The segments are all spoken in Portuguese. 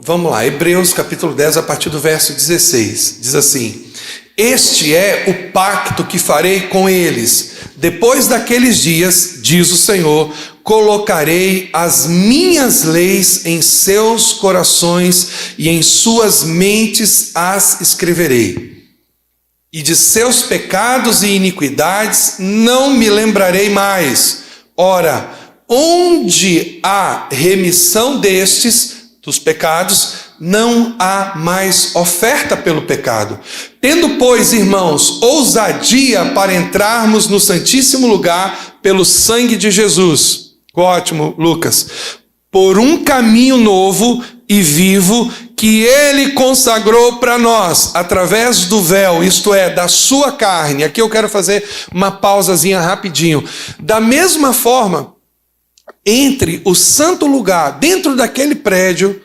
vamos lá, Hebreus capítulo 10, a partir do verso 16, diz assim: este é o pacto que farei com eles, depois daqueles dias, diz o Senhor, colocarei as minhas leis em seus corações e em suas mentes as escreverei. E de seus pecados e iniquidades não me lembrarei mais. Ora, onde há remissão dos pecados, não há mais oferta pelo pecado. Tendo, pois, irmãos, ousadia para entrarmos no Santíssimo Lugar pelo sangue de Jesus. Ótimo, Lucas. Por um caminho novo e vivo que ele consagrou para nós, através do véu, isto é, da sua carne. Aqui eu quero fazer uma pausazinha rapidinho. Da mesma forma, entre o santo lugar, dentro daquele prédio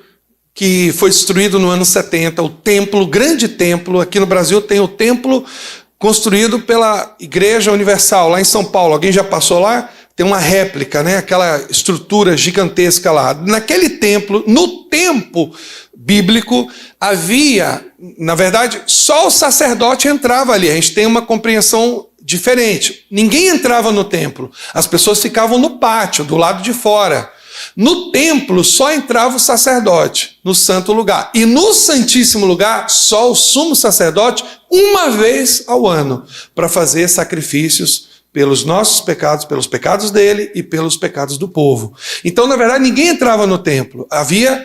que foi destruído no ano 70, o templo, o grande templo, aqui no Brasil tem o templo construído pela Igreja Universal, lá em São Paulo. Alguém já passou lá? Tem uma réplica, né? Aquela estrutura gigantesca lá. Naquele templo, no tempo bíblico, havia, na verdade, só o sacerdote entrava ali. A gente tem uma compreensão diferente. Ninguém entrava no templo. As pessoas ficavam no pátio, do lado de fora. No templo só entrava o sacerdote, no santo lugar. E no santíssimo lugar, só o sumo sacerdote, uma vez ao ano, para fazer sacrifícios pelos nossos pecados, pelos pecados dele e pelos pecados do povo. Então, na verdade, ninguém entrava no templo. Havia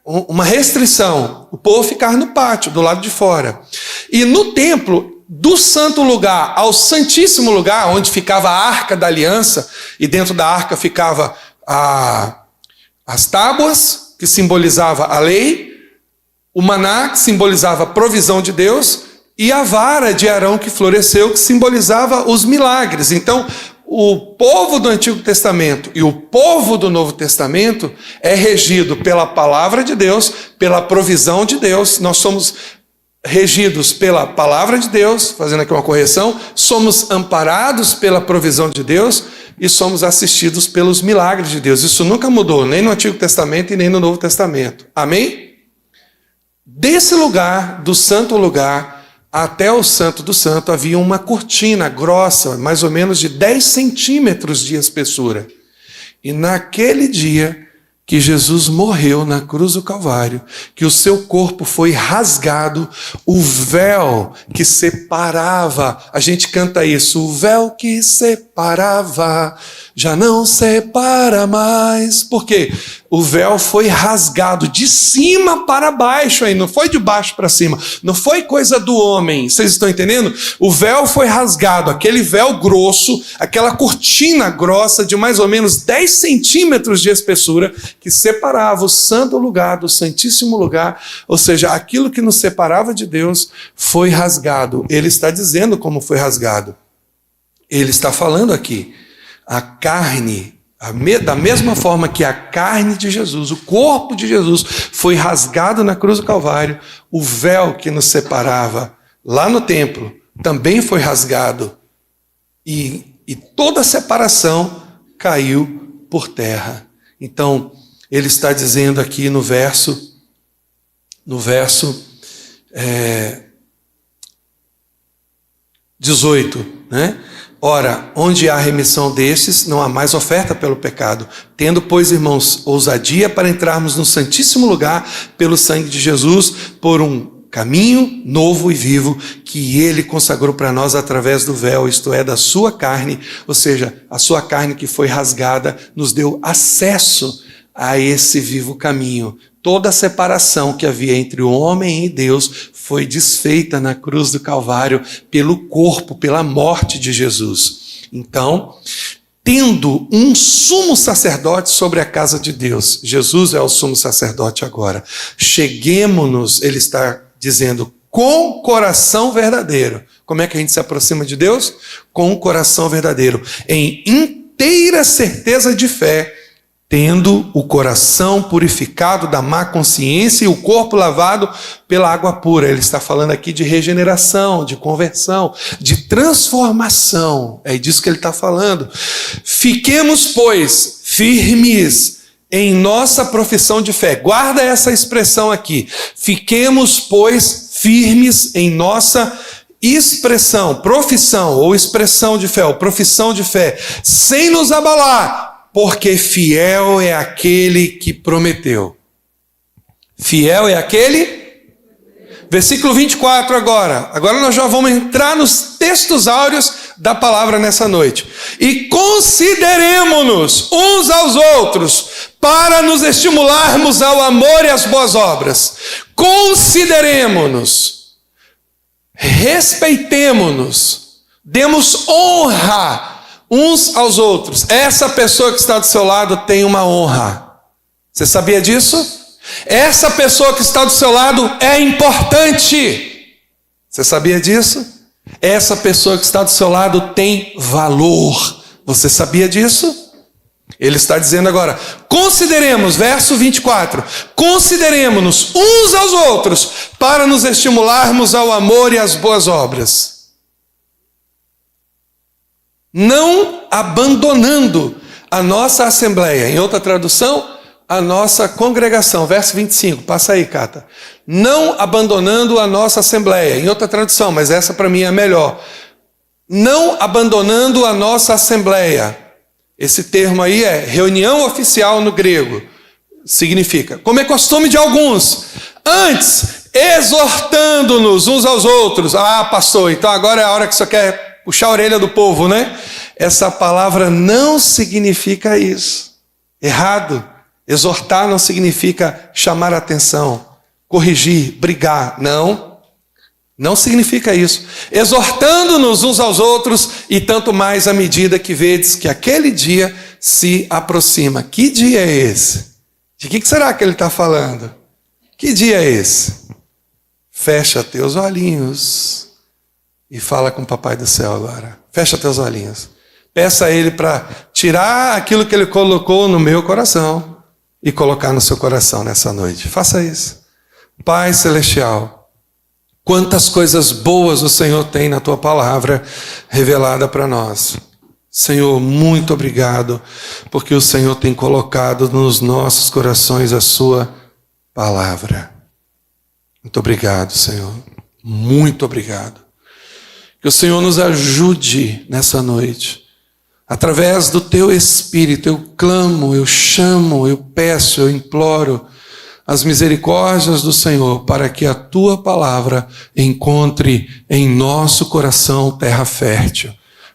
uma restrição. O povo ficava no pátio, do lado de fora. E no templo, do santo lugar ao santíssimo lugar, onde ficava a arca da aliança, e dentro da arca ficava as tábuas, que simbolizava a lei, o maná, que simbolizava a provisão de Deus, e a vara de Arão que floresceu, que simbolizava os milagres. Então, o povo do Antigo Testamento e o povo do Novo Testamento é regido pela palavra de Deus, pela provisão de Deus. Nós somos regidos pela palavra de Deus, fazendo aqui uma correção, somos amparados pela provisão de Deus e somos assistidos pelos milagres de Deus. Isso nunca mudou, nem no Antigo Testamento e nem no Novo Testamento. Amém? Desse lugar, do santo lugar, até o Santo do Santo, havia uma cortina grossa, mais ou menos de 10 centímetros de espessura. E naquele dia que Jesus morreu na cruz do Calvário, que o seu corpo foi rasgado, o véu que separava, a gente canta isso, o véu que separava, já não separa mais. Por quê? O véu foi rasgado de cima para baixo, aí não foi de baixo para cima, não foi coisa do homem, vocês estão entendendo? O véu foi rasgado, aquele véu grosso, aquela cortina grossa de mais ou menos 10 centímetros de espessura, que separava o santo lugar do santíssimo lugar, ou seja, aquilo que nos separava de Deus foi rasgado. Ele está dizendo como foi rasgado. Ele está falando aqui, a carne, da mesma forma que a carne de Jesus, o corpo de Jesus foi rasgado na cruz do Calvário, o véu que nos separava lá no templo também foi rasgado e toda a separação caiu por terra. Então, ele está dizendo aqui no verso 18, né? Ora, onde há remissão destes, não há mais oferta pelo pecado. Tendo, pois, irmãos, ousadia para entrarmos no Santíssimo Lugar pelo sangue de Jesus, por um caminho novo e vivo que ele consagrou para nós através do véu, isto é, da sua carne, ou seja, a sua carne que foi rasgada nos deu acesso a esse vivo caminho. Toda a separação que havia entre o homem e Deus foi desfeita na cruz do Calvário pelo corpo, pela morte de Jesus. Então, tendo um sumo sacerdote sobre a casa de Deus, Jesus é o sumo sacerdote agora, cheguemo-nos, ele está dizendo, com coração verdadeiro. Como é que a gente se aproxima de Deus? Com um coração verdadeiro, em inteira certeza de fé, tendo o coração purificado da má consciência e o corpo lavado pela água pura. Ele está falando aqui de regeneração, de conversão, de transformação. É disso que ele está falando. Fiquemos, pois, firmes em nossa profissão de fé. Guarda essa expressão aqui. Fiquemos, pois, firmes em nossa expressão, profissão ou expressão de fé, ou profissão de fé, sem nos abalar, porque fiel é aquele que prometeu. Fiel é aquele... Versículo 24 agora. Agora nós já vamos entrar nos textos áureos da palavra nessa noite. E consideremo-nos uns aos outros para nos estimularmos ao amor e às boas obras. Consideremo-nos. Respeitemo-nos. Demos honra uns aos outros. Essa pessoa que está do seu lado tem uma honra. Você sabia disso? Essa pessoa que está do seu lado é importante. Você sabia disso? Essa pessoa que está do seu lado tem valor. Você sabia disso? Ele está dizendo agora, consideremos, verso 24, consideremos-nos uns aos outros para nos estimularmos ao amor e às boas obras. Não abandonando a nossa assembleia. Em outra tradução, a nossa congregação, verso 25, passa aí, Cata. Não abandonando a nossa assembleia, em outra tradução, mas essa para mim é melhor. Não abandonando a nossa assembleia. Esse termo aí é reunião oficial no grego. Significa, como é costume de alguns, antes, exortando-nos uns aos outros. Ah, pastor, então agora é a hora que você quer puxar a orelha do povo, né? Essa palavra não significa isso. Errado. Exortar não significa chamar a atenção, corrigir, brigar. Não, não significa isso. Exortando-nos uns aos outros e tanto mais à medida que vedes que aquele dia se aproxima. Que dia é esse? De que será que ele está falando? Que dia é esse? Fecha teus olhinhos e fala com o Papai do Céu agora. Fecha teus olhinhos. Peça a Ele para tirar aquilo que Ele colocou no meu coração e colocar no seu coração nessa noite. Faça isso. Pai Celestial, quantas coisas boas o Senhor tem na Tua palavra revelada para nós. Senhor, muito obrigado, porque o Senhor tem colocado nos nossos corações a Sua palavra. Muito obrigado, Senhor. Muito obrigado. Que o Senhor nos ajude nessa noite. Através do Teu Espírito, eu clamo, eu chamo, eu peço, eu imploro as misericórdias do Senhor para que a Tua palavra encontre em nosso coração terra fértil.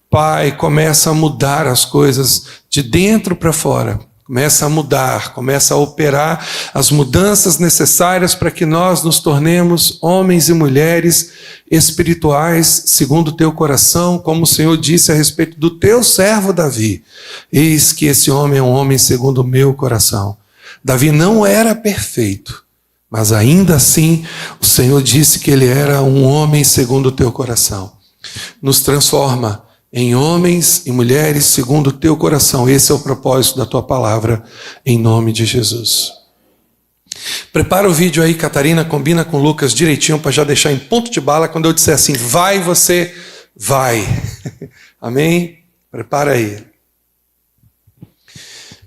Pai, começa a mudar as coisas de dentro para fora. Começa a mudar, começa a operar as mudanças necessárias para que nós nos tornemos homens e mulheres espirituais, segundo o Teu coração, como o Senhor disse a respeito do Teu servo Davi. Eis que esse homem é um homem segundo o meu coração. Davi não era perfeito, mas ainda assim o Senhor disse que ele era um homem segundo o Teu coração. Nos transforma em homens e mulheres segundo o Teu coração. Esse é o propósito da Tua palavra, em nome de Jesus. Prepara o vídeo aí, Catarina, combina com o Lucas direitinho para já deixar em ponto de bala. Quando eu disser assim, vai, você vai. Amém? Prepara aí.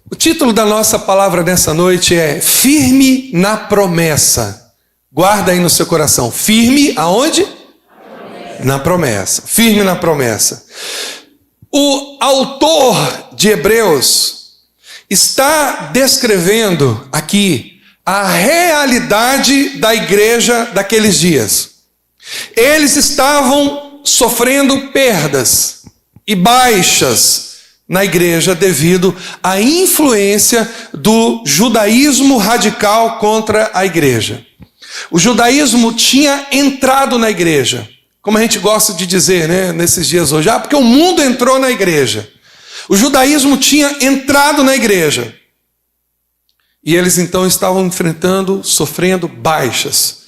O título da nossa palavra nessa noite é Firme na Promessa. Guarda aí no seu coração. Firme aonde? Na promessa. Firme na promessa. O autor de Hebreus está descrevendo aqui a realidade da igreja daqueles dias. Eles estavam sofrendo perdas e baixas na igreja devido à influência do judaísmo radical contra a igreja. O judaísmo tinha entrado na igreja. Como a gente gosta de dizer, né, nesses dias hoje, porque o mundo entrou na igreja. O judaísmo tinha entrado na igreja. E eles então estavam sofrendo baixas.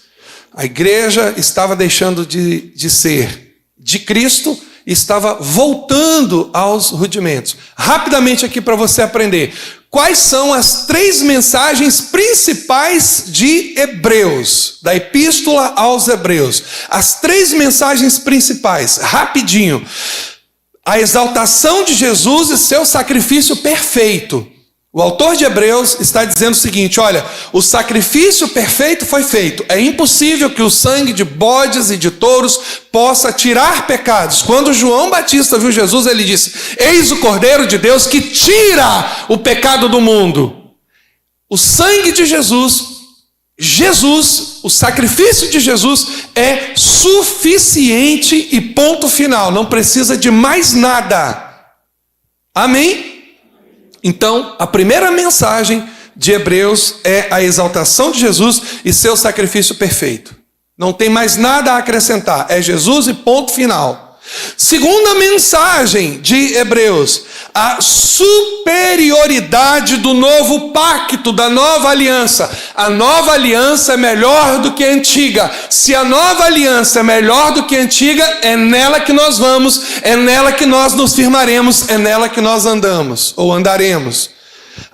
A igreja estava deixando de ser de Cristo e estava voltando aos rudimentos. Rapidamente aqui para você aprender. Quais são as 3 mensagens principais de Hebreus, da Epístola aos Hebreus? As 3 mensagens principais, rapidinho. A exaltação de Jesus e seu sacrifício perfeito. O autor de Hebreus está dizendo o seguinte: olha, o sacrifício perfeito foi feito. É impossível que o sangue de bodes e de touros possa tirar pecados. Quando João Batista viu Jesus, ele disse: eis o Cordeiro de Deus que tira o pecado do mundo. O sangue de Jesus, o sacrifício de Jesus é suficiente e ponto final. Não precisa de mais nada. Amém? Então, a primeira mensagem de Hebreus é a exaltação de Jesus e seu sacrifício perfeito. Não tem mais nada a acrescentar, é Jesus e ponto final. Segunda mensagem de Hebreus, a superioridade do novo pacto, da nova aliança. A nova aliança é melhor do que a antiga. Se a nova aliança é melhor do que a antiga, é nela que nós vamos, é nela que nós nos firmaremos, é nela que nós andamos ou andaremos.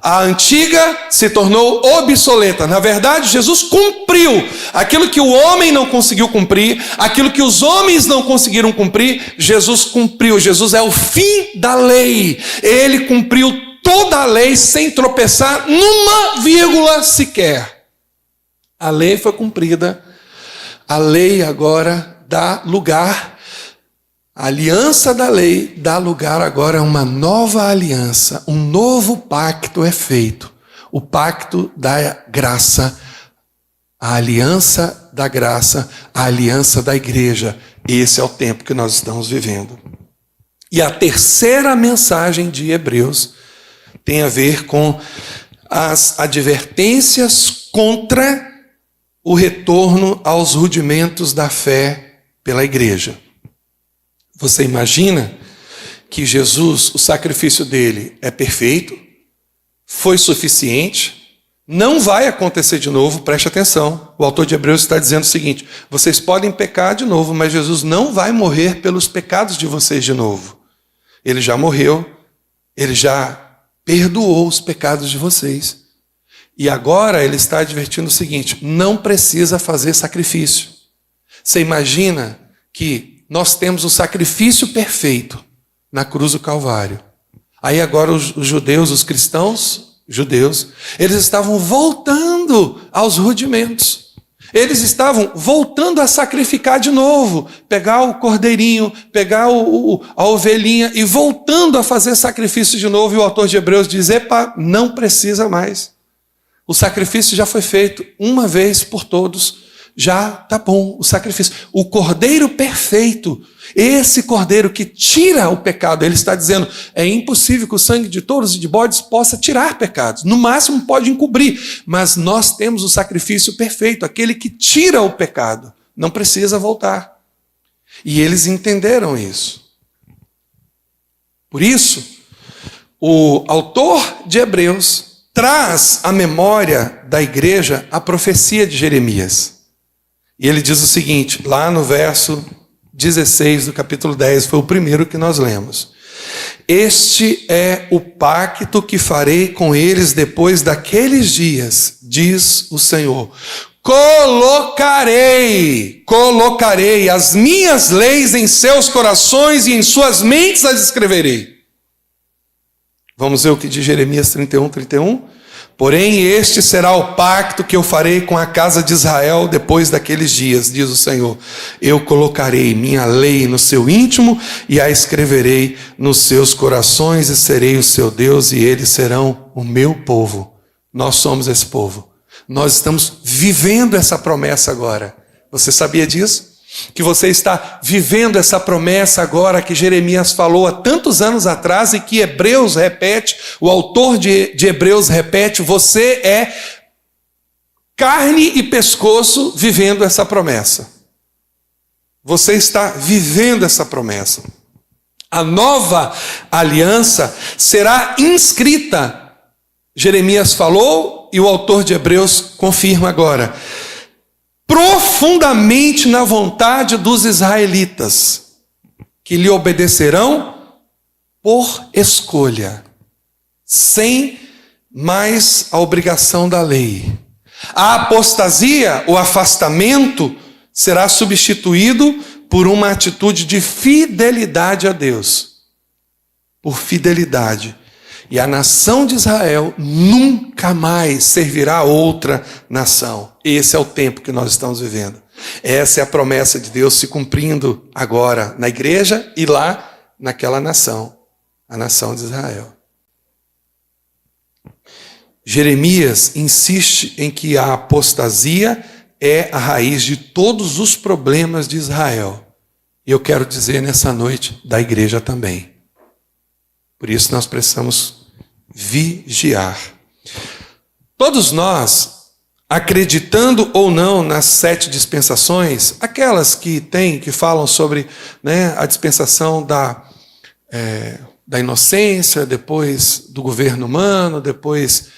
A antiga se tornou obsoleta. Na verdade, Jesus cumpriu aquilo que o homem não conseguiu cumprir, aquilo que os homens não conseguiram cumprir, Jesus cumpriu. Jesus é o fim da lei. Ele cumpriu toda a lei sem tropeçar numa vírgula sequer. A lei foi cumprida. A lei agora dá lugar. A aliança da lei dá lugar agora a uma nova aliança, um novo pacto é feito, o pacto da graça, a aliança da graça, a aliança da igreja. Esse é o tempo que nós estamos vivendo. E a terceira mensagem de Hebreus tem a ver com as advertências contra o retorno aos rudimentos da fé pela igreja. Você imagina que Jesus, o sacrifício dele é perfeito, foi suficiente, não vai acontecer de novo, preste atenção. O autor de Hebreus está dizendo o seguinte: vocês podem pecar de novo, mas Jesus não vai morrer pelos pecados de vocês de novo. Ele já morreu, ele já perdoou os pecados de vocês. E agora ele está advertindo o seguinte: não precisa fazer sacrifício. Você imagina que nós temos o sacrifício perfeito na cruz do Calvário. Aí agora os judeus, os cristãos judeus, eles estavam voltando aos rudimentos. Eles estavam voltando a sacrificar de novo. Pegar o cordeirinho, pegar a ovelhinha e voltando a fazer sacrifício de novo. E o autor de Hebreus diz: epa, não precisa mais. O sacrifício já foi feito uma vez por todos. Já está bom o sacrifício. O cordeiro perfeito, esse cordeiro que tira o pecado, ele está dizendo: é impossível que o sangue de touros e de bodes possa tirar pecados. No máximo pode encobrir, mas nós temos o sacrifício perfeito, aquele que tira o pecado. Não precisa voltar. E eles entenderam isso. Por isso, o autor de Hebreus traz à memória da igreja a profecia de Jeremias. E ele diz o seguinte, lá no verso 16 do capítulo 10, foi o primeiro que nós lemos: este é o pacto que farei com eles depois daqueles dias, diz o Senhor. Colocarei as minhas leis em seus corações e em suas mentes as escreverei. Vamos ver o que diz Jeremias 31. Porém, este será o pacto que eu farei com a casa de Israel depois daqueles dias, diz o Senhor. Eu colocarei minha lei no seu íntimo e a escreverei nos seus corações e serei o seu Deus e eles serão o meu povo. Nós somos esse povo. Nós estamos vivendo essa promessa agora. Você sabia disso? Que você está vivendo essa promessa agora que Jeremias falou há tantos anos atrás e que Hebreus repete, o autor de Hebreus repete: você é carne e pescoço vivendo essa promessa. Você está vivendo essa promessa. A nova aliança será inscrita. Jeremias falou e o autor de Hebreus confirma agora. Profundamente na vontade dos israelitas, que lhe obedecerão por escolha, sem mais a obrigação da lei. A apostasia, o afastamento, será substituído por uma atitude de fidelidade a Deus. Por fidelidade. E a nação de Israel nunca mais servirá a outra nação. Esse é o tempo que nós estamos vivendo. Essa é a promessa de Deus se cumprindo agora na igreja e lá naquela nação, a nação de Israel. Jeremias insiste em que a apostasia é a raiz de todos os problemas de Israel. E eu quero dizer nessa noite da igreja também. Por isso nós precisamos vigiar. Todos nós, acreditando ou não nas 7 dispensações, aquelas que falam sobre, né, a dispensação da inocência, depois do governo humano, depois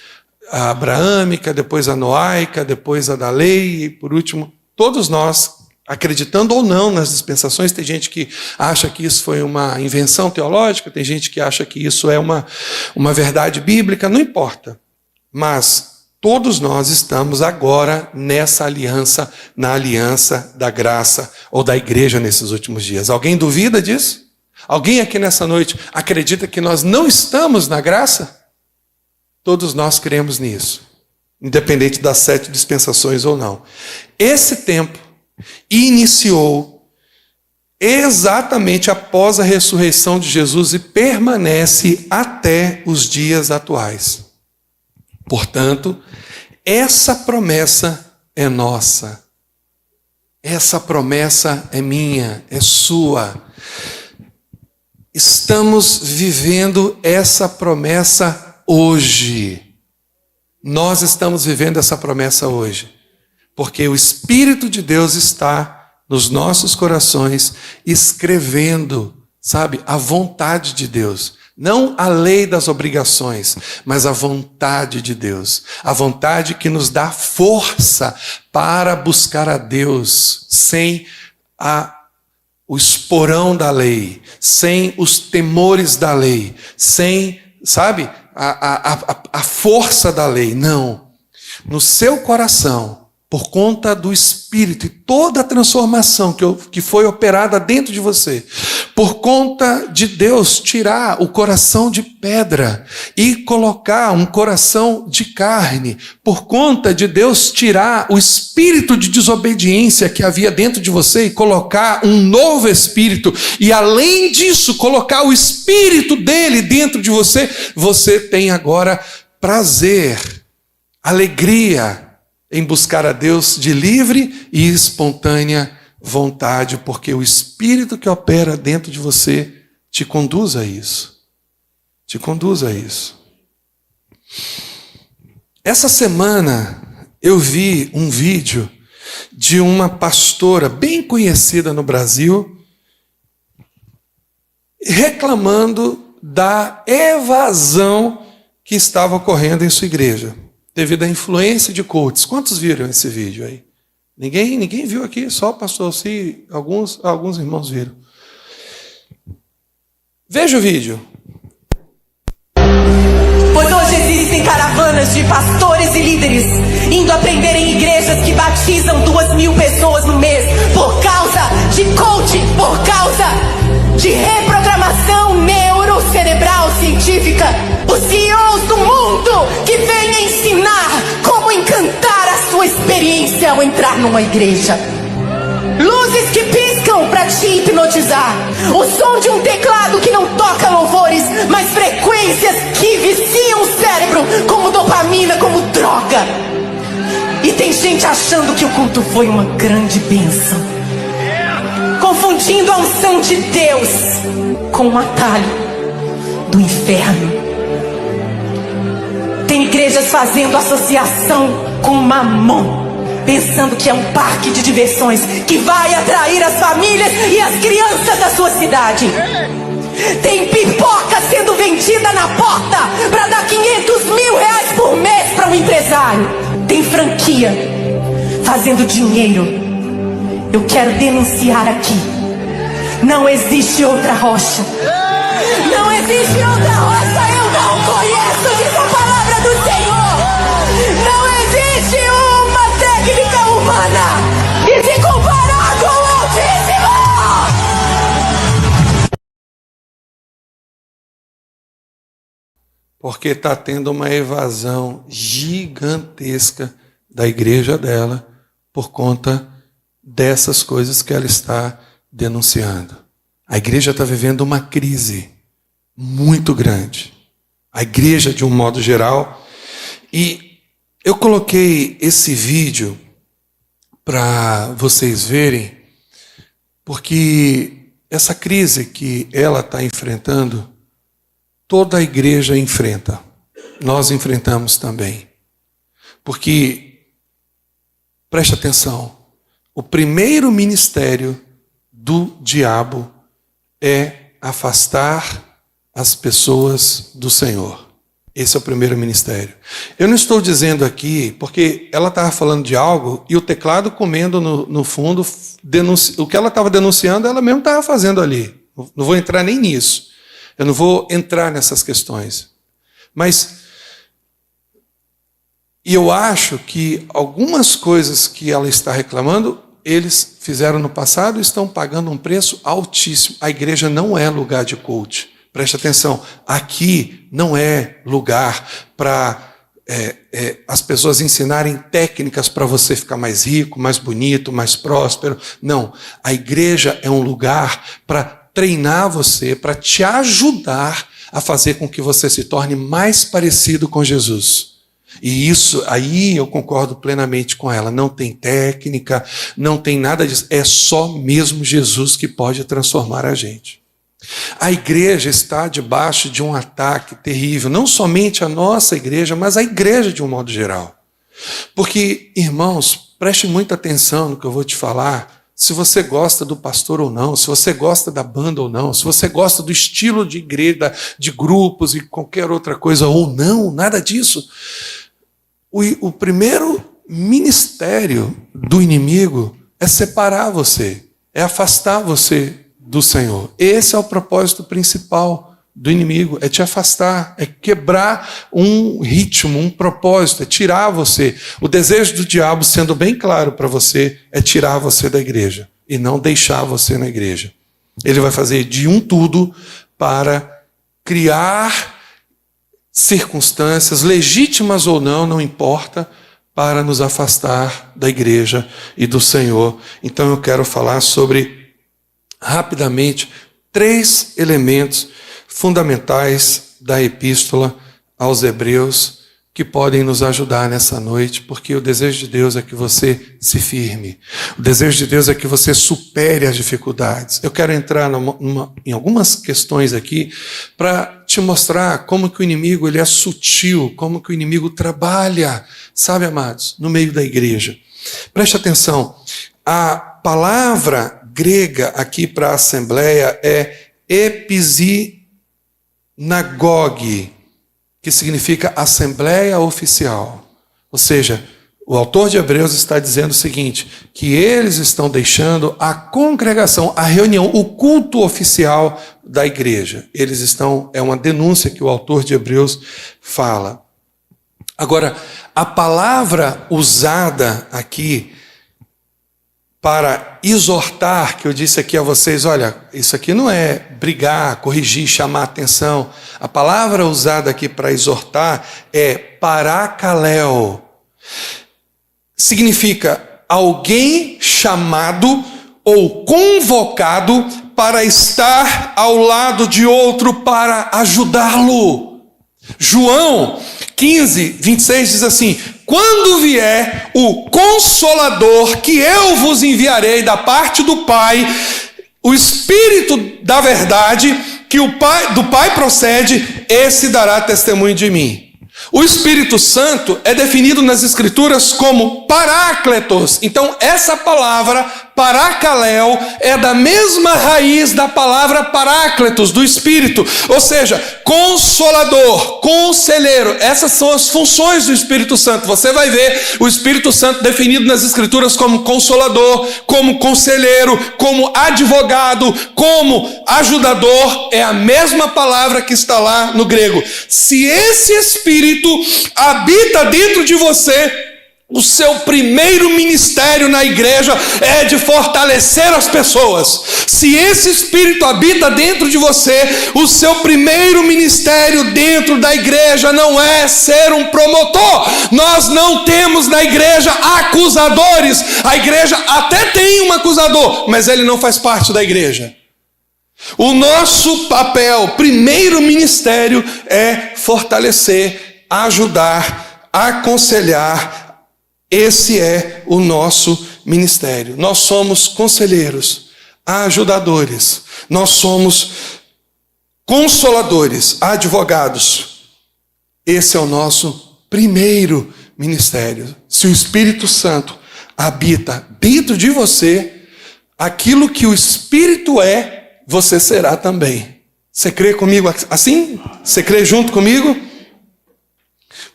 a abraâmica, depois a noaica, depois a da lei, e por último, todos nós, acreditando ou não nas dispensações, tem gente que acha que isso foi uma invenção teológica, tem gente que acha que isso é uma verdade bíblica, não importa. Mas todos nós estamos agora nessa aliança, na aliança da graça ou da igreja nesses últimos dias. Alguém duvida disso? Alguém aqui nessa noite acredita que nós não estamos na graça? Todos nós cremos nisso, independente das 7 dispensações ou não. Esse tempo iniciou exatamente após a ressurreição de Jesus e permanece até os dias atuais. Portanto, essa promessa é nossa. Essa promessa é minha, é sua. Estamos vivendo essa promessa hoje. Nós estamos vivendo essa promessa hoje. Porque o Espírito de Deus está nos nossos corações escrevendo, sabe, a vontade de Deus. Não a lei das obrigações, mas a vontade de Deus. A vontade que nos dá força para buscar a Deus sem o esporão da lei, sem os temores da lei, sem, sabe, a força da lei. Não. No seu coração, por conta do Espírito e toda a transformação que foi operada dentro de você, por conta de Deus tirar o coração de pedra e colocar um coração de carne, por conta de Deus tirar o espírito de desobediência que havia dentro de você e colocar um novo espírito, e além disso, colocar o espírito dele dentro de você, você tem agora prazer, alegria em buscar a Deus de livre e espontânea vontade, porque o Espírito que opera dentro de você te conduz a isso. Te conduz a isso. Essa semana eu vi um vídeo de uma pastora bem conhecida no Brasil reclamando da evasão que estava ocorrendo em sua igreja, devido à influência de coaches. Quantos viram esse vídeo aí? Ninguém viu aqui, só o pastor Si, alguns irmãos viram. Veja o vídeo. Pois hoje existem caravanas de pastores e líderes indo aprender em igrejas que batizam 2.000 pessoas no mês por causa de coaching, por causa de reprogramação neurocerebral científica. Os CEOs do mundo que vêm ensinar como encantar a sua experiência ao entrar numa igreja. Luzes que piscam para te hipnotizar. O som de um teclado que não toca louvores, mas frequências que viciam o cérebro como dopamina, como droga. E tem gente achando que o culto foi uma grande bênção, confundindo a unção de Deus com um atalho do inferno. Tem igrejas fazendo associação com Mamon, pensando que é um parque de diversões que vai atrair as famílias e as crianças da sua cidade. Tem pipoca sendo vendida na porta para dar 500 mil reais por mês para um empresário. Tem franquia fazendo dinheiro. Eu quero denunciar aqui: não existe outra rocha. Não existe outra rocha. Eu não conheço, diz a palavra do Senhor. Não existe uma técnica humana que se comparar com o Altíssimo. Porque está tendo uma evasão gigantesca da igreja dela por conta dessas coisas que ela está denunciando. A igreja está vivendo uma crise muito grande. A igreja, de um modo geral. E eu coloquei esse vídeo para vocês verem, porque essa crise que ela está enfrentando, toda a igreja enfrenta. Nós enfrentamos também. Porque, preste atenção, o primeiro ministério do diabo é afastar as pessoas do Senhor. Esse é o primeiro ministério. Eu não estou dizendo aqui, porque ela estava falando de algo e o teclado comendo no fundo, o que ela estava denunciando, ela mesmo estava fazendo ali. Não vou entrar nem nisso. Eu não vou entrar nessas questões. Mas, e eu acho que algumas coisas que ela está reclamando, eles fizeram no passado e estão pagando um preço altíssimo. A igreja não é lugar de coach. Preste atenção, aqui não é lugar para as pessoas ensinarem técnicas para você ficar mais rico, mais bonito, mais próspero. Não, a igreja é um lugar para treinar você, para te ajudar a fazer com que você se torne mais parecido com Jesus. E isso, aí eu concordo plenamente com ela. Não tem técnica, não tem nada disso. É só mesmo Jesus que pode transformar a gente. A igreja está debaixo de um ataque terrível. Não somente a nossa igreja, mas a igreja de um modo geral. Porque, irmãos, preste muita atenção no que eu vou te falar. Se você gosta do pastor ou não, se você gosta da banda ou não, se você gosta do estilo de igreja, de grupos e qualquer outra coisa ou não, nada disso. O primeiro ministério do inimigo é separar você, é afastar você do Senhor. Esse é o propósito principal do inimigo, é te afastar, é quebrar um ritmo, um propósito, é tirar você. O desejo do diabo, sendo bem claro para você, é tirar você da igreja e não deixar você na igreja. Ele vai fazer de um tudo para criar circunstâncias, legítimas ou não, não importa, para nos afastar da igreja e do Senhor. Então eu quero falar sobre, rapidamente, 3 elementos fundamentais da epístola aos Hebreus que podem nos ajudar nessa noite, porque o desejo de Deus é que você se firme. O desejo de Deus é que você supere as dificuldades. Eu quero entrar em algumas questões aqui para te mostrar como que o inimigo ele é sutil, como que o inimigo trabalha, sabe, amados, no meio da igreja. Preste atenção, a palavra grega aqui para a assembleia é episinagogue, que significa assembleia oficial. Ou seja, o autor de Hebreus está dizendo o seguinte, que eles estão deixando a congregação, a reunião, o culto oficial da igreja. Eles estão, é uma denúncia que o autor de Hebreus fala. Agora, a palavra usada aqui para exortar, que eu disse aqui a vocês, olha, isso aqui não é brigar, corrigir, chamar atenção. A palavra usada aqui para exortar é parakaleo. Significa alguém chamado ou convocado para estar ao lado de outro para ajudá-lo. João 15, 26 diz assim, quando vier o Consolador que eu vos enviarei da parte do Pai, o Espírito da verdade que do Pai procede, esse dará testemunho de mim. O Espírito Santo é definido nas Escrituras como Parácletos. Então essa palavra, parakaleo, é da mesma raiz da palavra Parácletos, do Espírito. Ou seja, consolador, conselheiro. Essas são as funções do Espírito Santo. Você vai ver o Espírito Santo definido nas Escrituras como consolador, como conselheiro, como advogado, como ajudador. É a mesma palavra que está lá no grego. Se esse Espírito habita dentro de você O seu primeiro ministério na igreja é de fortalecer as pessoas. Se esse Espírito habita dentro de você, o seu primeiro ministério dentro da igreja não é ser um promotor. Nós não temos na igreja acusadores. A igreja até tem um acusador, mas ele não faz parte da igreja. O nosso papel, primeiro ministério, é fortalecer, ajudar, aconselhar. Esse é o nosso ministério. Nós somos conselheiros, ajudadores, nós somos consoladores, advogados. Esse é o nosso primeiro ministério. Se o Espírito Santo habita dentro de você, aquilo que o Espírito é, você será também. Você crê comigo assim? Você crê junto comigo?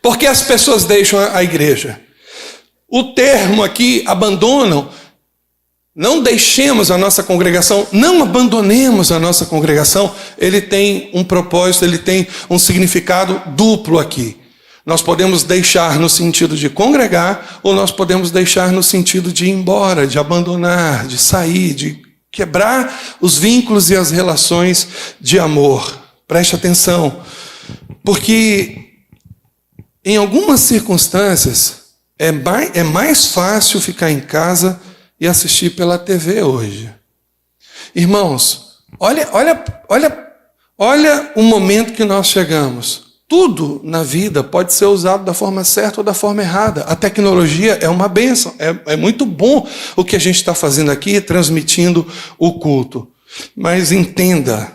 Por que as pessoas deixam a igreja? O termo aqui, abandonam, não deixemos a nossa congregação, não abandonemos a nossa congregação, ele tem um propósito, ele tem um significado duplo aqui. Nós podemos deixar no sentido de congregar, ou nós podemos deixar no sentido de ir embora, de abandonar, de sair, de quebrar os vínculos e as relações de amor. Preste atenção, porque em algumas circunstâncias, é mais fácil ficar em casa e assistir pela TV hoje. Irmãos, olha o momento que nós chegamos. Tudo na vida pode ser usado da forma certa ou da forma errada. A tecnologia é uma bênção. É muito bom o que a gente está fazendo aqui, transmitindo o culto. Mas entenda,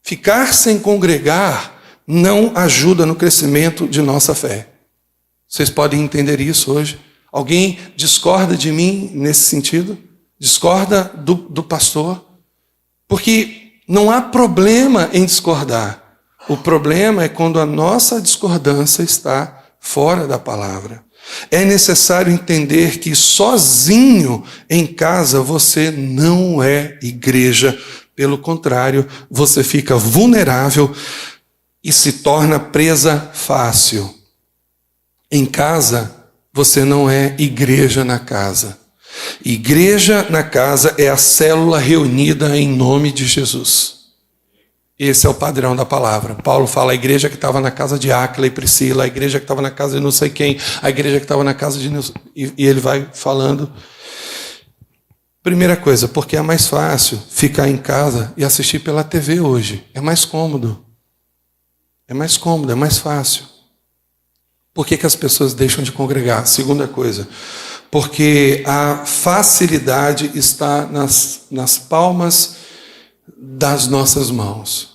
ficar sem congregar não ajuda no crescimento de nossa fé. Vocês podem entender isso hoje? Alguém discorda de mim nesse sentido? Discorda do pastor? Porque não há problema em discordar. O problema é quando a nossa discordância está fora da palavra. É necessário entender que sozinho em casa você não é igreja. Pelo contrário, você fica vulnerável e se torna presa fácil. Em casa, você não é igreja na casa. Igreja na casa é a célula reunida em nome de Jesus. Esse é o padrão da palavra. Paulo fala a igreja que estava na casa de Áquila e Priscila, a igreja que estava na casa de não sei quem, a igreja que estava na casa de... E ele vai falando. Primeira coisa, porque é mais fácil ficar em casa e assistir pela TV hoje. É mais cômodo. É mais cômodo, é mais fácil. Por que as pessoas deixam de congregar? Segunda coisa, porque a facilidade está nas palmas das nossas mãos.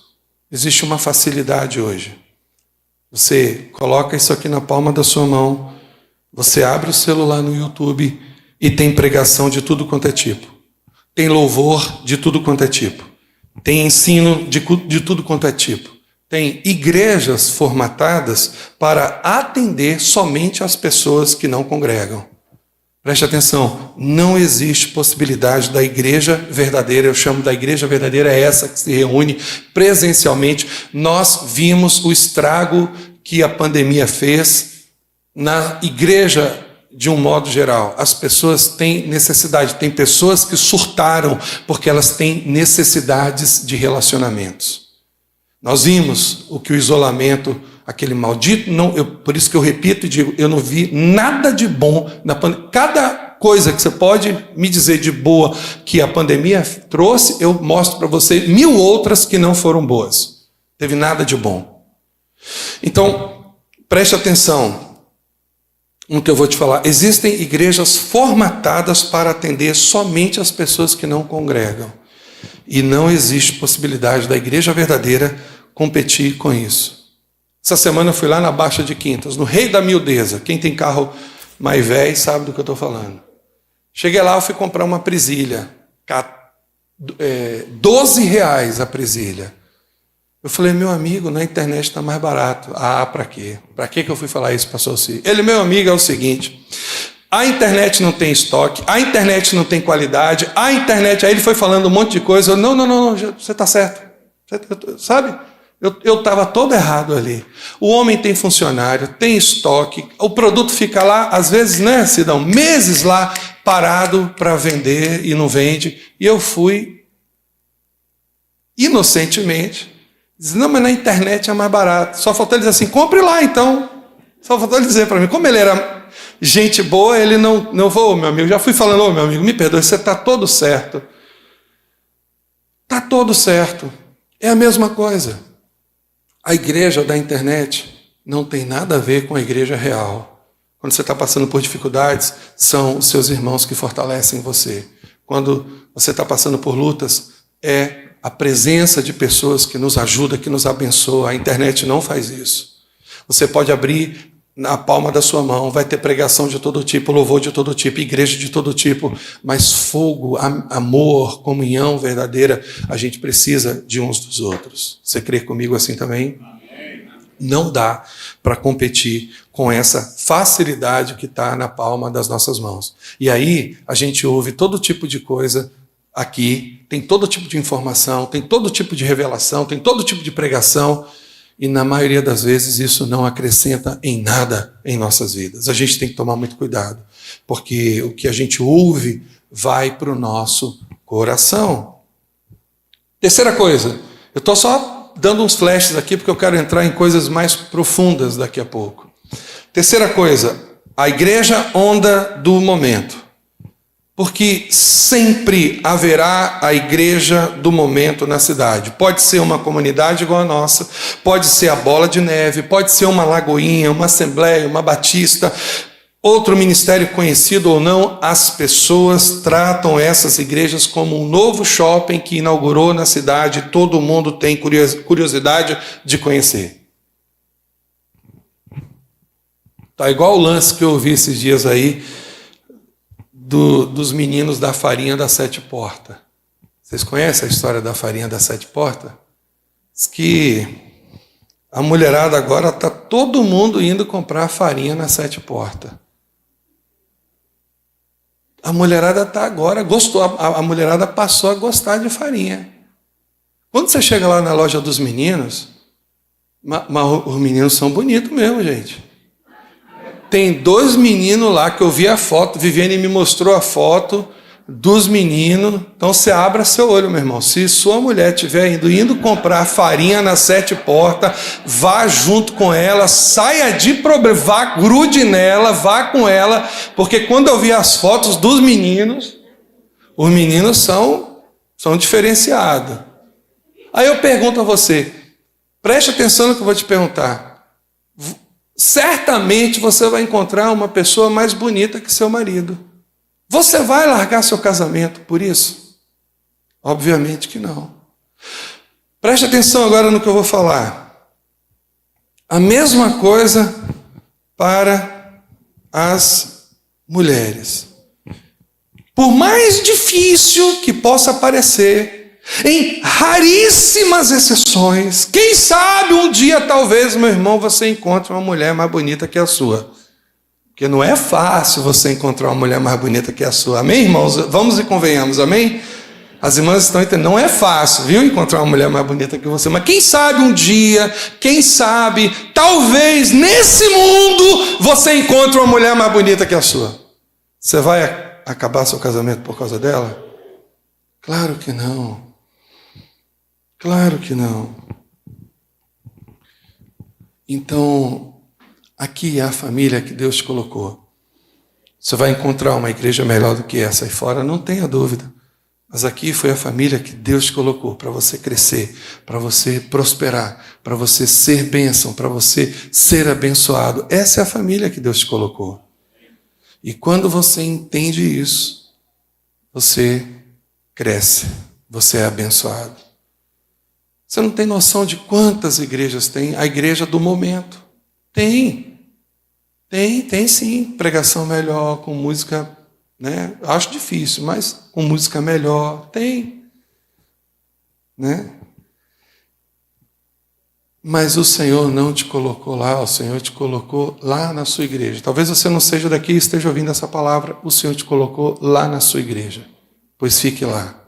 Existe uma facilidade hoje. Você coloca isso aqui na palma da sua mão, você abre o celular no YouTube e tem pregação de tudo quanto é tipo. Tem louvor de tudo quanto é tipo. Tem ensino de tudo quanto é tipo. Tem igrejas formatadas para atender somente as pessoas que não congregam. Preste atenção, não existe possibilidade da igreja verdadeira, eu chamo da igreja verdadeira, é essa que se reúne presencialmente. Nós vimos o estrago que a pandemia fez na igreja de um modo geral. As pessoas têm necessidade, tem pessoas que surtaram porque elas têm necessidades de relacionamentos. Nós vimos o que o isolamento, aquele maldito, por isso que eu repito e digo, eu não vi nada de bom na pandemia. Cada coisa que você pode me dizer de boa que a pandemia trouxe, eu mostro para você 1000 outras que não foram boas. Teve nada de bom. Então, preste atenção no que eu vou te falar. Existem igrejas formatadas para atender somente as pessoas que não congregam. E não existe possibilidade da igreja verdadeira competir com isso. Essa semana eu fui lá na Baixa de Quintas, no Rei da Miudeza. Quem tem carro mais velho sabe do que eu estou falando. Cheguei lá, eu fui comprar uma presilha. R$12 a presilha. Eu falei, meu amigo, na internet está mais barato. Ah, para quê? Para que eu fui falar isso, pastor Ciro? Ele, meu amigo, é o seguinte... A internet não tem estoque, a internet não tem qualidade, a internet... Aí ele foi falando um monte de coisa. Eu, não, você está certo. Sabe? Eu estava todo errado ali. O homem tem funcionário, tem estoque, o produto fica lá, às vezes, né, Sidão, meses lá, parado para vender e não vende. E eu fui, inocentemente, dizer, não, mas na internet é mais barato. Só faltou ele dizer assim, compre lá então. Só faltou ele dizer para mim, como ele era gente boa, ele não vou, meu amigo. Já fui falando, ô, meu amigo, me perdoe, você está todo certo. Está todo certo. É a mesma coisa. A igreja da internet não tem nada a ver com a igreja real. Quando você está passando por dificuldades, são os seus irmãos que fortalecem você. Quando você está passando por lutas, é a presença de pessoas que nos ajuda, que nos abençoa. A internet não faz isso. Você pode abrir na palma da sua mão, vai ter pregação de todo tipo, louvor de todo tipo, igreja de todo tipo, mas fogo, amor, comunhão verdadeira, a gente precisa de uns dos outros. Você crê comigo assim também? Amém. Não dá para competir com essa facilidade que está na palma das nossas mãos. E aí a gente ouve todo tipo de coisa aqui, tem todo tipo de informação, tem todo tipo de revelação, tem todo tipo de pregação, e na maioria das vezes isso não acrescenta em nada em nossas vidas. A gente tem que tomar muito cuidado, porque o que a gente ouve vai para o nosso coração. Terceira coisa, eu estou só dando uns flashes aqui, porque eu quero entrar em coisas mais profundas daqui a pouco. Terceira coisa, a igreja onda do momento. Porque sempre haverá a igreja do momento na cidade. Pode ser uma comunidade igual a nossa, pode ser a Bola de Neve, pode ser uma Lagoinha, uma Assembleia, uma Batista, outro ministério conhecido ou não, as pessoas tratam essas igrejas como um novo shopping que inaugurou na cidade, todo mundo tem curiosidade de conhecer. Tá igual o lance que eu ouvi esses dias aí, dos meninos da farinha das 7 portas. Vocês conhecem a história da farinha das 7 portas? Diz que a mulherada agora está todo mundo indo comprar farinha nas 7 portas. A mulherada está agora, gostou, a mulherada passou a gostar de farinha. Quando você chega lá na loja dos meninos, os meninos são bonitos mesmo, gente. Tem 2 meninos lá que eu vi a foto, Viviane me mostrou a foto dos meninos. Então você abra seu olho, meu irmão. Se sua mulher estiver indo comprar farinha nas 7 portas, vá junto com ela, saia de problema, vá, grude nela, vá com ela, porque quando eu vi as fotos dos meninos, os meninos são diferenciados. Aí eu pergunto a você, preste atenção no que eu vou te perguntar. Certamente você vai encontrar uma pessoa mais bonita que seu marido. Você vai largar seu casamento por isso? Obviamente que não. Preste atenção agora no que eu vou falar. A mesma coisa para as mulheres. Por mais difícil que possa parecer, em raríssimas exceções, quem sabe um dia, talvez, meu irmão, você encontre uma mulher mais bonita que a sua. Porque não é fácil você encontrar uma mulher mais bonita que a sua. Amém, irmãos? Vamos e convenhamos, amém? As irmãs estão entendendo, não é fácil, viu, encontrar uma mulher mais bonita que você. Mas quem sabe um dia, quem sabe, talvez, nesse mundo, você encontre uma mulher mais bonita que a sua. Você vai acabar seu casamento por causa dela? Claro que não. Claro que não. Então, aqui é a família que Deus te colocou. Você vai encontrar uma igreja melhor do que essa aí fora, não tenha dúvida. Mas aqui foi a família que Deus te colocou para você crescer, para você prosperar, para você ser bênção, para você ser abençoado. Essa é a família que Deus te colocou. E quando você entende isso, você cresce, você é abençoado. Você não tem noção de quantas igrejas tem? A igreja do momento. Tem sim. Pregação melhor, com música, né? Acho difícil, mas com música melhor. Tem. Né? Mas o Senhor não te colocou lá, o Senhor te colocou lá na sua igreja. Talvez você não seja daqui e esteja ouvindo essa palavra. O Senhor te colocou lá na sua igreja. Pois fique lá.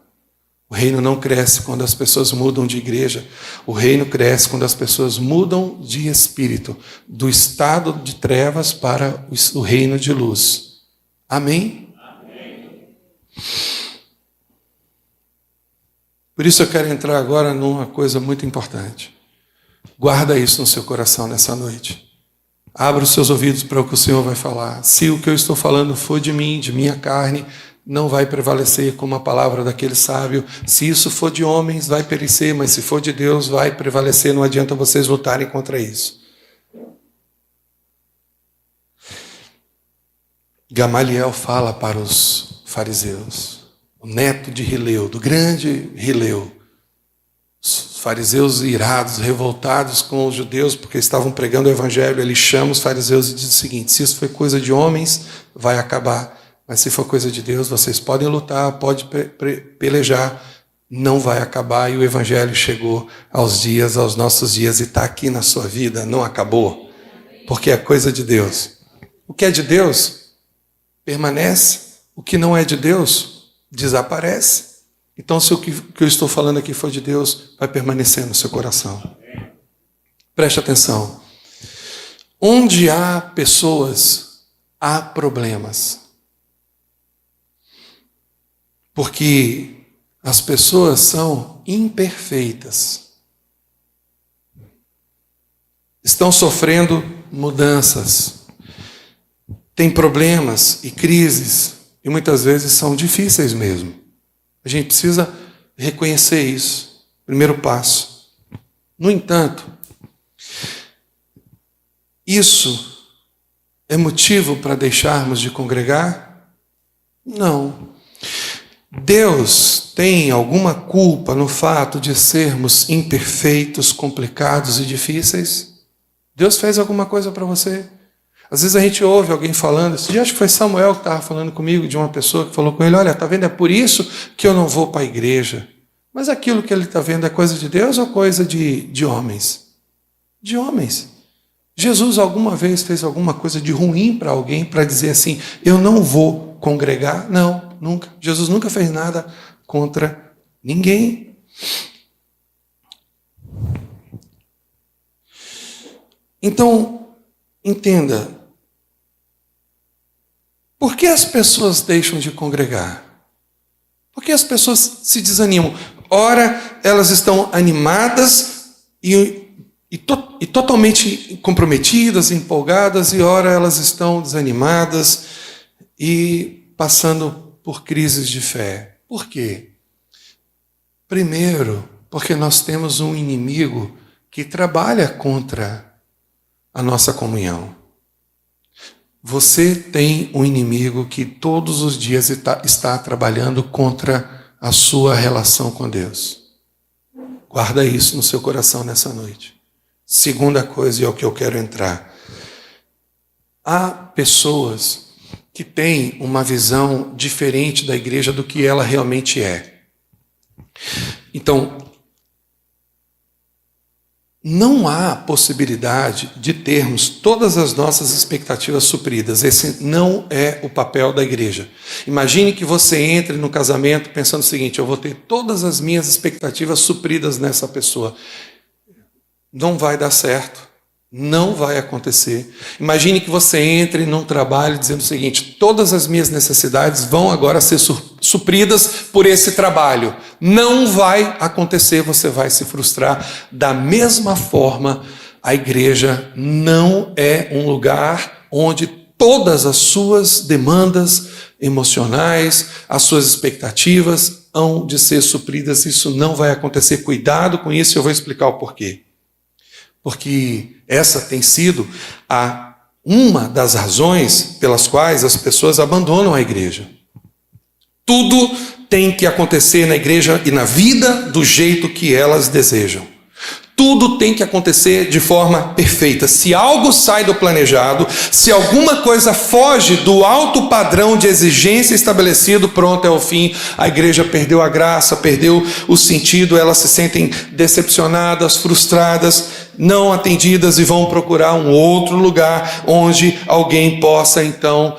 O reino não cresce quando as pessoas mudam de igreja. O reino cresce quando as pessoas mudam de espírito, do estado de trevas para o reino de luz. Amém? Amém. Por isso eu quero entrar agora numa coisa muito importante. Guarda isso no seu coração nessa noite. Abra os seus ouvidos para o que o Senhor vai falar. Se o que eu estou falando for de mim, de minha carne, não vai prevalecer como a palavra daquele sábio. Se isso for de homens, vai perecer, mas se for de Deus, vai prevalecer. Não adianta vocês lutarem contra isso. Gamaliel fala para os fariseus, o neto de Hileu, do grande Hileu. Os fariseus irados, revoltados com os judeus, porque estavam pregando o evangelho, ele chama os fariseus e diz o seguinte: se isso foi coisa de homens, vai acabar. Mas se for coisa de Deus, vocês podem lutar, podem pelejar, não vai acabar. E o evangelho chegou aos nossos dias e está aqui na sua vida, não acabou. Porque é coisa de Deus. O que é de Deus permanece, o que não é de Deus desaparece. Então, se o que eu estou falando aqui for de Deus, vai permanecer no seu coração. Preste atenção. Onde há pessoas, há problemas. Porque as pessoas são imperfeitas. Estão sofrendo mudanças. Têm problemas e crises. E muitas vezes são difíceis mesmo. A gente precisa reconhecer isso. Primeiro passo. No entanto, isso é motivo para deixarmos de congregar? Não. Deus tem alguma culpa no fato de sermos imperfeitos, complicados e difíceis? Deus fez alguma coisa para você? Às vezes a gente ouve alguém falando, esse dia acho que foi Samuel que estava falando comigo, de uma pessoa que falou com ele: olha, está vendo, é por isso que eu não vou para a igreja. Mas aquilo que ele está vendo é coisa de Deus ou coisa de homens? De homens. Jesus alguma vez fez alguma coisa de ruim para alguém para dizer assim: eu não vou congregar? Não, nunca. Jesus nunca fez nada contra ninguém. Então, entenda. Por que as pessoas deixam de congregar? Por que as pessoas se desanimam? Ora, elas estão animadas e totalmente comprometidas, empolgadas, e ora elas estão desanimadas e passando por crises de fé. Por quê? Primeiro, porque nós temos um inimigo que trabalha contra a nossa comunhão. Você tem um inimigo que todos os dias está trabalhando contra a sua relação com Deus. Guarda isso no seu coração nessa noite. Segunda coisa, e é o que eu quero entrar. Há pessoas que têm uma visão diferente da igreja do que ela realmente é. Então, não há possibilidade de termos todas as nossas expectativas supridas. Esse não é o papel da igreja. Imagine que você entre no casamento pensando o seguinte: eu vou ter todas as minhas expectativas supridas nessa pessoa. Não vai dar certo. Não vai acontecer. Imagine que você entre num trabalho dizendo o seguinte: todas as minhas necessidades vão agora ser supridas por esse trabalho. Não vai acontecer, você vai se frustrar. Da mesma forma, a igreja não é um lugar onde todas as suas demandas emocionais, as suas expectativas hão de ser supridas. Isso não vai acontecer. Cuidado com isso, eu vou explicar o porquê. Porque essa tem sido uma das razões pelas quais as pessoas abandonam a igreja. Tudo tem que acontecer na igreja e na vida do jeito que elas desejam. Tudo tem que acontecer de forma perfeita. Se algo sai do planejado, se alguma coisa foge do alto padrão de exigência estabelecido, pronto, é o fim. A igreja perdeu a graça, perdeu o sentido, elas se sentem decepcionadas, frustradas, não atendidas e vão procurar um outro lugar onde alguém possa então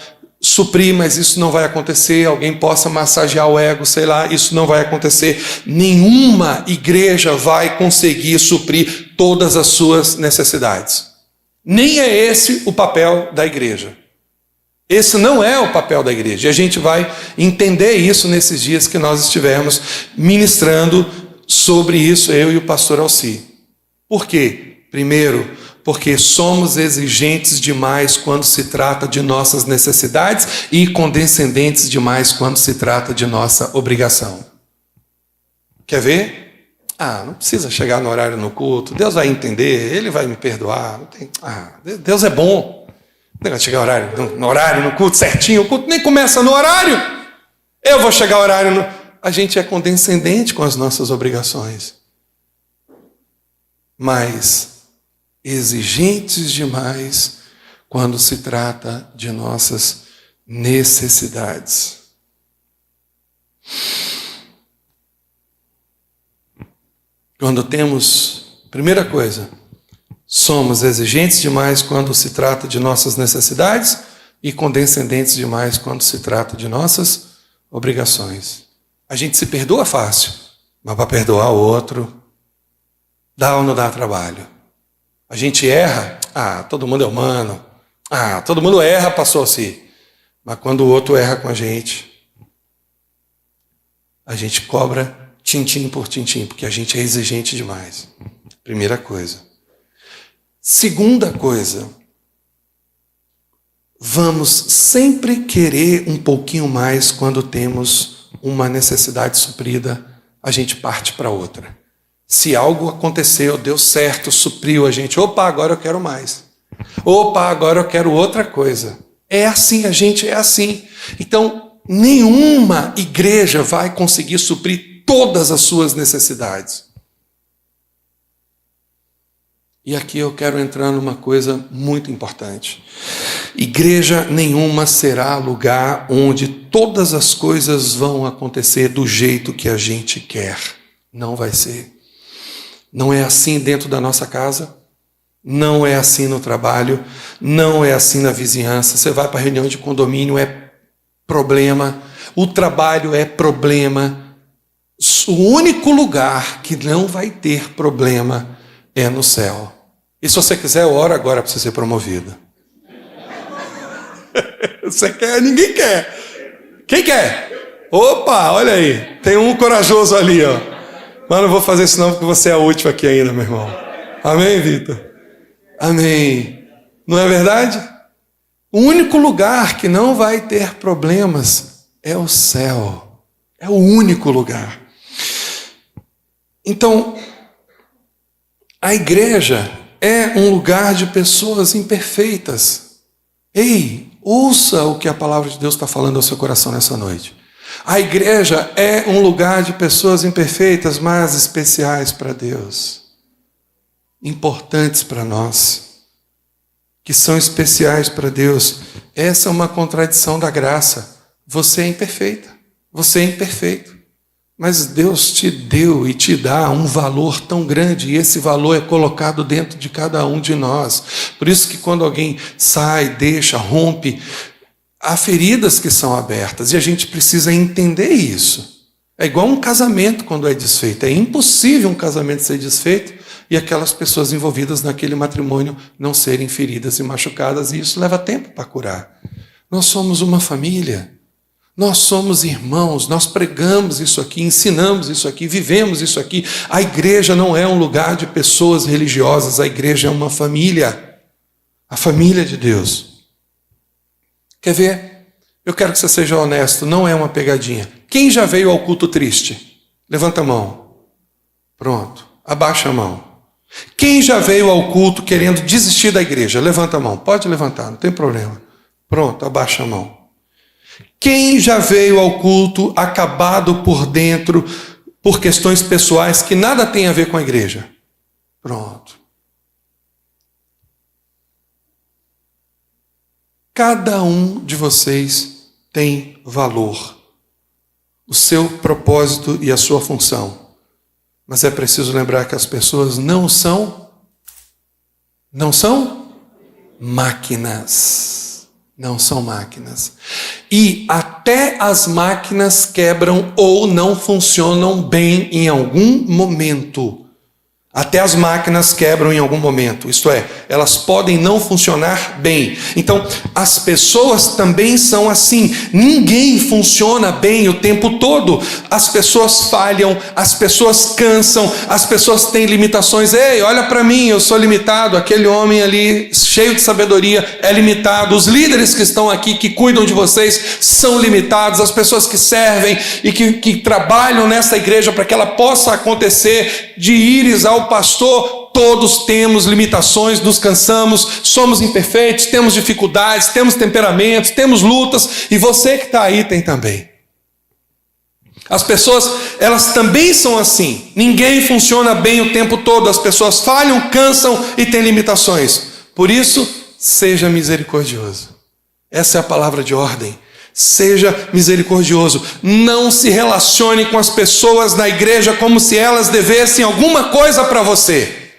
suprir, mas isso não vai acontecer. Alguém possa massagear o ego, sei lá, isso não vai acontecer. Nenhuma igreja vai conseguir suprir todas as suas necessidades. Nem é esse o papel da igreja. Esse não é o papel da igreja. E a gente vai entender isso nesses dias que nós estivemos ministrando sobre isso, eu e o pastor Alci. Por quê? Primeiro, porque somos exigentes demais quando se trata de nossas necessidades e condescendentes demais quando se trata de nossa obrigação. Quer ver? Não precisa chegar no horário no culto, Deus vai entender, Ele vai me perdoar. Deus é bom. Não vai chegar no horário, no culto certinho, o culto nem começa no horário. Eu vou chegar no horário. A gente é condescendente com as nossas obrigações. Mas exigentes demais quando se trata de nossas necessidades. Quando temos, primeira coisa, somos exigentes demais quando se trata de nossas necessidades e condescendentes demais quando se trata de nossas obrigações. A gente se perdoa fácil, mas para perdoar o outro, dá ou não dá trabalho? A gente erra, todo mundo é humano, todo mundo erra, pastor Alci. Mas quando o outro erra com a gente cobra tintim por tintim, porque a gente é exigente demais. Primeira coisa. Segunda coisa, vamos sempre querer um pouquinho mais quando temos uma necessidade suprida, a gente parte para outra. Se algo aconteceu, deu certo, supriu a gente, agora eu quero mais. Agora eu quero outra coisa. É assim, a gente é assim. Então, nenhuma igreja vai conseguir suprir todas as suas necessidades. E aqui eu quero entrar numa coisa muito importante. Igreja nenhuma será lugar onde todas as coisas vão acontecer do jeito que a gente quer. Não vai ser. Não é assim dentro da nossa casa, não é assim no trabalho, não é assim na vizinhança. Você vai para a reunião de condomínio, é problema. O trabalho é problema. O único lugar que não vai ter problema é no céu. E se você quiser, eu oro agora para você ser promovido. Você quer? Ninguém quer. Quem quer? Olha aí. Tem um corajoso ali, ó. Mas não vou fazer isso não, porque você é o último aqui ainda, meu irmão. Amém, Vitor? Amém. Não é verdade? O único lugar que não vai ter problemas é o céu. É o único lugar. Então, a igreja é um lugar de pessoas imperfeitas. Ei, ouça o que a palavra de Deus está falando ao seu coração nessa noite. A igreja é um lugar de pessoas imperfeitas, mas especiais para Deus. Importantes para nós. Que são especiais para Deus. Essa é uma contradição da graça. Você é imperfeita. Você é imperfeito. Mas Deus te deu e te dá um valor tão grande, e esse valor é colocado dentro de cada um de nós. Por isso que quando alguém sai, deixa, rompe, há feridas que são abertas, e a gente precisa entender isso. É igual um casamento quando é desfeito. É impossível um casamento ser desfeito e aquelas pessoas envolvidas naquele matrimônio não serem feridas e machucadas, e isso leva tempo para curar. Nós somos uma família. Nós somos irmãos, nós pregamos isso aqui, ensinamos isso aqui, vivemos isso aqui. A igreja não é um lugar de pessoas religiosas, a igreja é uma família. A família de Deus. Quer ver? Eu quero que você seja honesto, não é uma pegadinha. Quem já veio ao culto triste? Levanta a mão. Pronto, abaixa a mão. Quem já veio ao culto querendo desistir da igreja? Levanta a mão, pode levantar, não tem problema. Pronto, abaixa a mão. Quem já veio ao culto acabado por dentro por questões pessoais que nada tem a ver com a igreja? Pronto. Cada um de vocês tem valor, o seu propósito e a sua função. Mas é preciso lembrar que as pessoas não são máquinas. Não são máquinas. E até as máquinas quebram ou não funcionam bem em algum momento. Até as máquinas quebram em algum momento, isto é, elas podem não funcionar bem. Então, as pessoas também são assim. Ninguém funciona bem o tempo todo. As pessoas falham, as pessoas cansam, as pessoas têm limitações. Ei, olha para mim, eu sou limitado. Aquele homem ali, cheio de sabedoria, é limitado. Os líderes que estão aqui, que cuidam de vocês, são limitados. As pessoas que servem e que trabalham nessa igreja para que ela possa acontecer, de ires ao pastor, todos temos limitações, nos cansamos, somos imperfeitos, temos dificuldades, temos temperamentos, temos lutas, e você que está aí tem também. As pessoas, elas também são assim. Ninguém funciona bem o tempo todo, as pessoas falham, cansam e têm limitações. Por isso, seja misericordioso. Essa é a palavra de ordem. Seja misericordioso. Não se relacione com as pessoas na igreja como se elas devessem alguma coisa para você.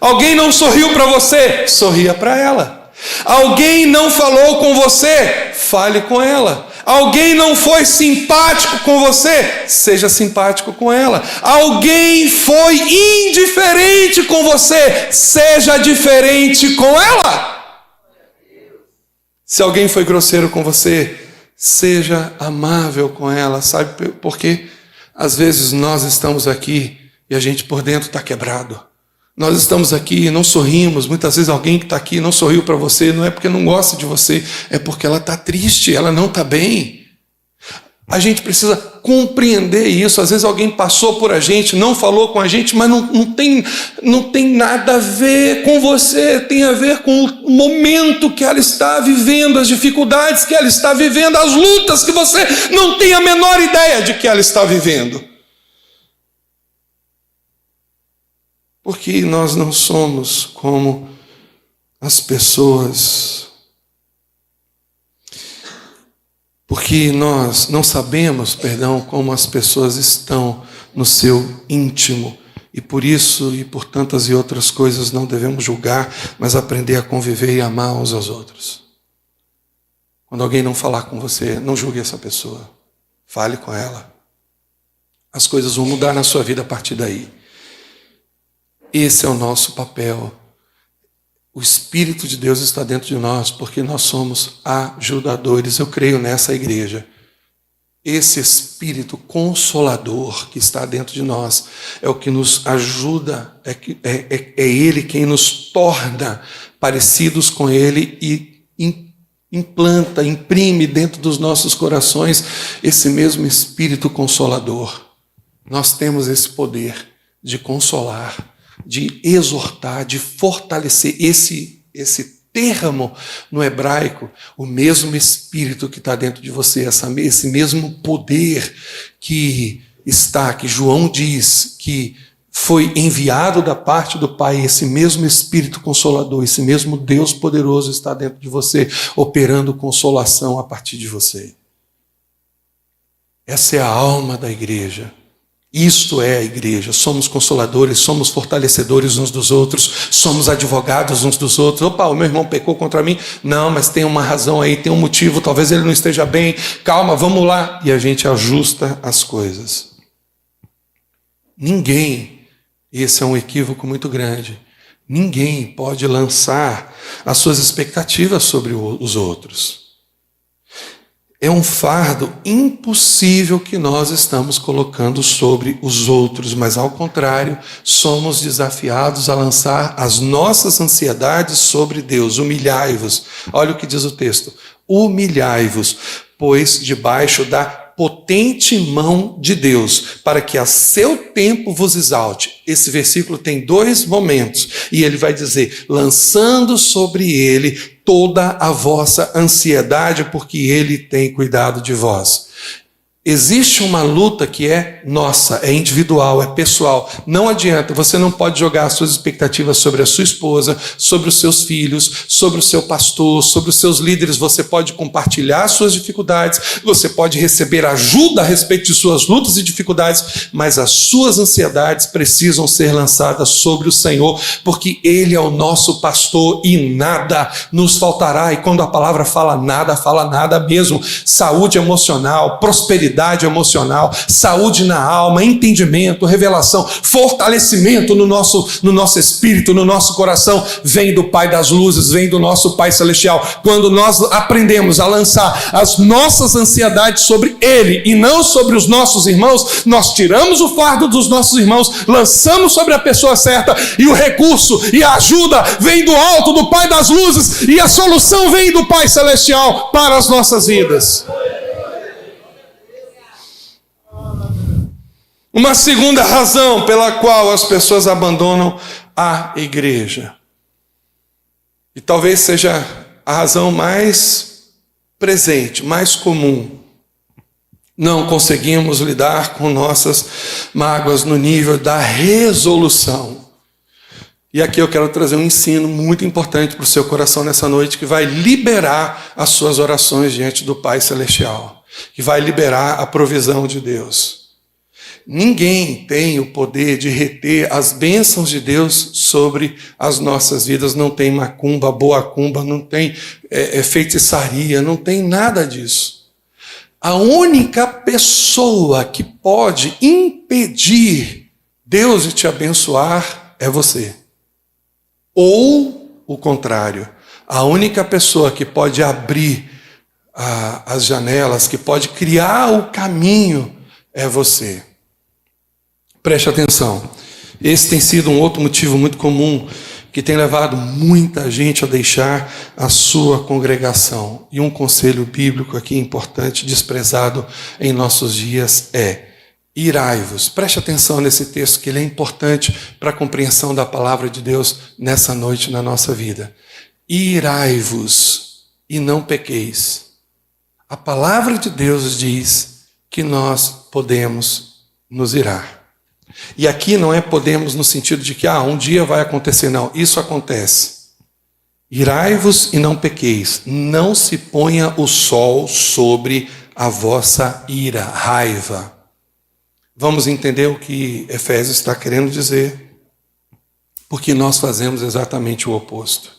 Alguém não sorriu para você, sorria para ela. Alguém não falou com você, fale com ela. Alguém não foi simpático com você, seja simpático com ela. Alguém foi indiferente com você, seja diferente com ela. Se alguém foi grosseiro com você, seja amável com ela. Sabe por quê? Às vezes nós estamos aqui e a gente por dentro está quebrado. Nós estamos aqui e não sorrimos. Muitas vezes alguém que está aqui não sorriu para você, não é porque não gosta de você, é porque ela está triste, ela não está bem. A gente precisa compreender isso. Às vezes alguém passou por a gente, não falou com a gente, mas não tem nada a ver com você, tem a ver com o momento que ela está vivendo, as dificuldades que ela está vivendo, as lutas que você não tem a menor ideia de que ela está vivendo. Porque nós não somos como as pessoas. Porque nós não sabemos, como as pessoas estão no seu íntimo. E por isso e por tantas e outras coisas não devemos julgar, mas aprender a conviver e amar uns aos outros. Quando alguém não falar com você, não julgue essa pessoa. Fale com ela. As coisas vão mudar na sua vida a partir daí. Esse é o nosso papel. O Espírito de Deus está dentro de nós, porque nós somos ajudadores. Eu creio nessa igreja. Esse Espírito Consolador que está dentro de nós é o que nos ajuda, é Ele quem nos torna parecidos com Ele e implanta, imprime dentro dos nossos corações esse mesmo Espírito Consolador. Nós temos esse poder de consolar, de exortar, de fortalecer. Esse termo no hebraico, o mesmo Espírito que está dentro de você, esse mesmo poder que João diz que foi enviado da parte do Pai, esse mesmo Espírito Consolador, esse mesmo Deus poderoso está dentro de você, operando consolação a partir de você. Essa é a alma da igreja. Isto é a igreja. Somos consoladores, somos fortalecedores uns dos outros, somos advogados uns dos outros. Opa, o meu irmão pecou contra mim. Não, mas tem uma razão aí, tem um motivo, talvez ele não esteja bem. Calma, vamos lá. E a gente ajusta as coisas. Ninguém, esse é um equívoco muito grande, ninguém pode lançar as suas expectativas sobre os outros. É um fardo impossível que nós estamos colocando sobre os outros, mas ao contrário, somos desafiados a lançar as nossas ansiedades sobre Deus. Humilhai-vos. Olha o que diz o texto. Humilhai-vos, pois debaixo da potente mão de Deus, para que a seu tempo vos exalte. Esse versículo tem 2 momentos, e ele vai dizer, lançando sobre ele toda a vossa ansiedade, porque ele tem cuidado de vós. Existe uma luta que é nossa, é individual, é pessoal. Não adianta, você não pode jogar as suas expectativas sobre a sua esposa, sobre os seus filhos, sobre o seu pastor, sobre os seus líderes. Você pode compartilhar suas dificuldades, você pode receber ajuda a respeito de suas lutas e dificuldades, mas as suas ansiedades precisam ser lançadas sobre o Senhor, porque Ele é o nosso pastor e nada nos faltará. E quando a palavra fala nada mesmo. Saúde emocional, prosperidade emocional, saúde na alma, entendimento, revelação, fortalecimento no nosso espírito, no nosso coração, vem do Pai das luzes, vem do nosso Pai celestial. Quando nós aprendemos a lançar as nossas ansiedades sobre Ele e não sobre os nossos irmãos, nós tiramos o fardo dos nossos irmãos, lançamos sobre a pessoa certa, e o recurso e a ajuda vem do alto, do Pai das luzes, e a solução vem do Pai celestial para as nossas vidas. Uma segunda razão pela qual as pessoas abandonam a igreja, e talvez seja a razão mais presente, mais comum: não conseguimos lidar com nossas mágoas no nível da resolução. E aqui eu quero trazer um ensino muito importante para o seu coração nessa noite, que vai liberar as suas orações diante do Pai Celestial, que vai liberar a provisão de Deus. Ninguém tem o poder de reter as bênçãos de Deus sobre as nossas vidas. Não tem macumba, boacumba, não tem feitiçaria, não tem nada disso. A única pessoa que pode impedir Deus de te abençoar é você. Ou o contrário, a única pessoa que pode abrir as janelas, que pode criar o caminho, é você. Preste atenção, esse tem sido um outro motivo muito comum que tem levado muita gente a deixar a sua congregação. E um conselho bíblico aqui importante, desprezado em nossos dias, é: irai-vos. Preste atenção nesse texto, que ele é importante para a compreensão da palavra de Deus nessa noite na nossa vida. Irai-vos e não pequeis. A palavra de Deus diz que nós podemos nos irar. E aqui não é podemos no sentido de que um dia vai acontecer, não. Isso acontece. Irai-vos e não pequeis. Não se ponha o sol sobre a vossa ira, raiva. Vamos entender o que Efésios está querendo dizer. Porque nós fazemos exatamente o oposto.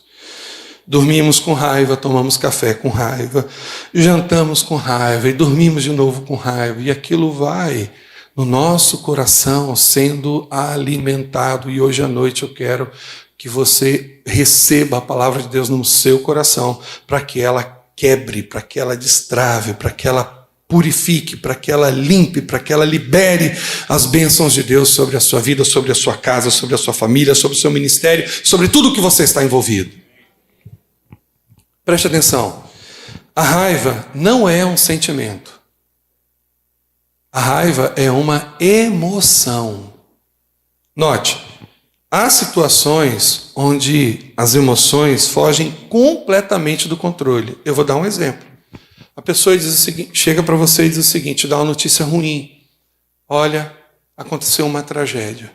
Dormimos com raiva, tomamos café com raiva, jantamos com raiva e dormimos de novo com raiva. E aquilo vai no nosso coração sendo alimentado. E hoje à noite eu quero que você receba a palavra de Deus no seu coração, para que ela quebre, para que ela destrave, para que ela purifique, para que ela limpe, para que ela libere as bênçãos de Deus sobre a sua vida, sobre a sua casa, sobre a sua família, sobre o seu ministério, sobre tudo que você está envolvido. Preste atenção, a raiva não é um sentimento. A raiva é uma emoção. Note, há situações onde as emoções fogem completamente do controle. Eu vou dar um exemplo. A pessoa diz o seguinte, chega para você e diz o seguinte, dá uma notícia ruim. Olha, aconteceu uma tragédia.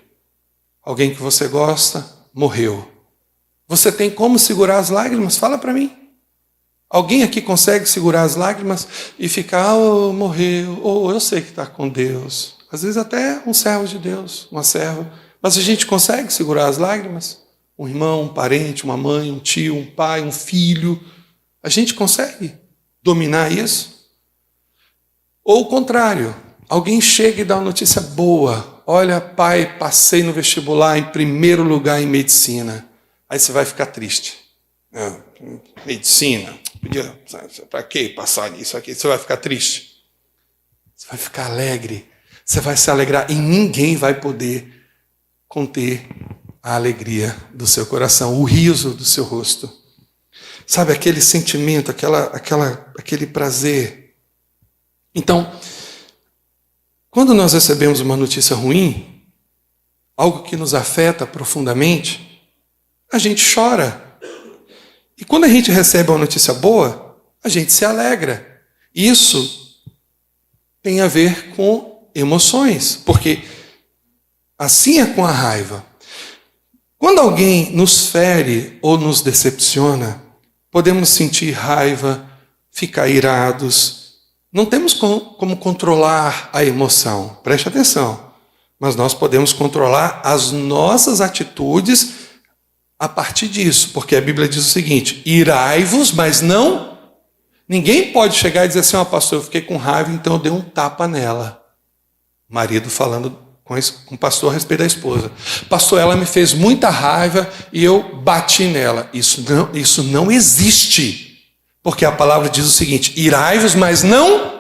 Alguém que você gosta morreu. Você tem como segurar as lágrimas? Fala para mim. Alguém aqui consegue segurar as lágrimas e ficar, morreu, eu sei que está com Deus. Às vezes até um servo de Deus, uma serva. Mas a gente consegue segurar as lágrimas? Um irmão, um parente, uma mãe, um tio, um pai, um filho. A gente consegue dominar isso? Ou o contrário, alguém chega e dá uma notícia boa. Olha, pai, passei no vestibular em primeiro lugar em medicina. Aí você vai ficar triste. Medicina, para que passar nisso aqui? Você vai ficar triste. Você vai ficar alegre. Você vai se alegrar e ninguém vai poder conter a alegria do seu coração, o riso do seu rosto. Sabe, aquele sentimento, aquele prazer. Então, quando nós recebemos uma notícia ruim, algo que nos afeta profundamente, a gente chora. E quando a gente recebe uma notícia boa, a gente se alegra. Isso tem a ver com emoções, porque assim é com a raiva. Quando alguém nos fere ou nos decepciona, podemos sentir raiva, ficar irados. Não temos como controlar a emoção, preste atenção. Mas nós podemos controlar as nossas atitudes a partir disso, porque a Bíblia diz o seguinte: irai-vos, mas não... Ninguém pode chegar e dizer assim: pastor, eu fiquei com raiva, então eu dei um tapa nela. Marido falando com o pastor a respeito da esposa. Pastor, ela me fez muita raiva e eu bati nela. Isso não existe. Porque a palavra diz o seguinte: irai-vos, mas não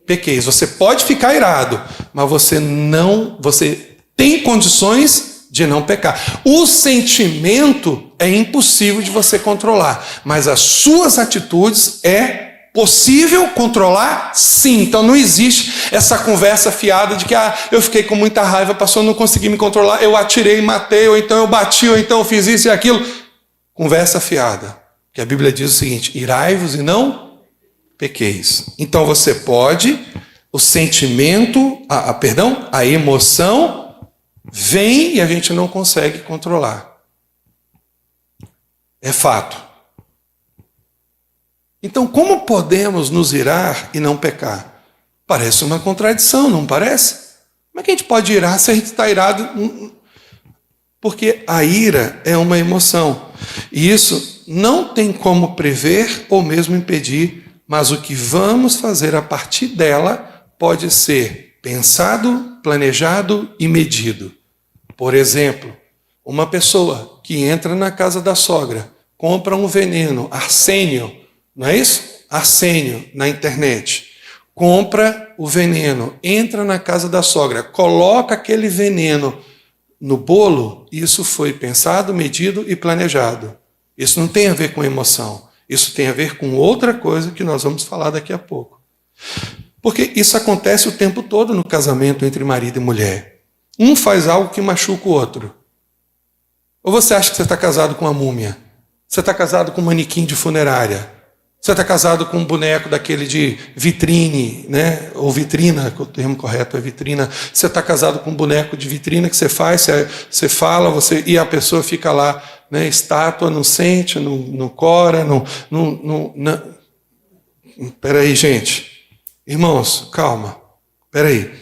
pequeis. Você pode ficar irado, mas você tem condições de não pecar. O sentimento é impossível de você controlar, mas as suas atitudes é possível controlar, sim. Então não existe essa conversa fiada de que eu fiquei com muita raiva, pastor, não consegui me controlar, eu atirei, matei, ou então eu bati, ou então eu fiz isso e aquilo. Conversa fiada. Que a Bíblia diz o seguinte: irai-vos e não pequeis. Então você pode, o sentimento, a emoção vem e a gente não consegue controlar. É fato. Então, como podemos nos irar e não pecar? Parece uma contradição, não parece? Como é que a gente pode irar se a gente está irado? Porque a ira é uma emoção. E isso não tem como prever ou mesmo impedir, mas o que vamos fazer a partir dela pode ser pensado, planejado e medido. Por exemplo, uma pessoa que entra na casa da sogra, compra um veneno, arsênio, não é isso? Arsênio na internet. Compra o veneno, entra na casa da sogra, coloca aquele veneno no bolo. Isso foi pensado, medido e planejado. Isso não tem a ver com emoção. Isso tem a ver com outra coisa que nós vamos falar daqui a pouco. Porque isso acontece o tempo todo no casamento entre marido e mulher. Um faz algo que machuca o outro. Ou você acha que você está casado com uma múmia? Você está casado com um manequim de funerária? Você está casado com um boneco daquele de vitrine, né? Ou vitrina, o termo correto é vitrina. Você está casado com um boneco de vitrina que você faz, você fala, e a pessoa fica lá, né? Estátua, não sente, não cora, não. Peraí, gente. Irmãos, calma. Peraí.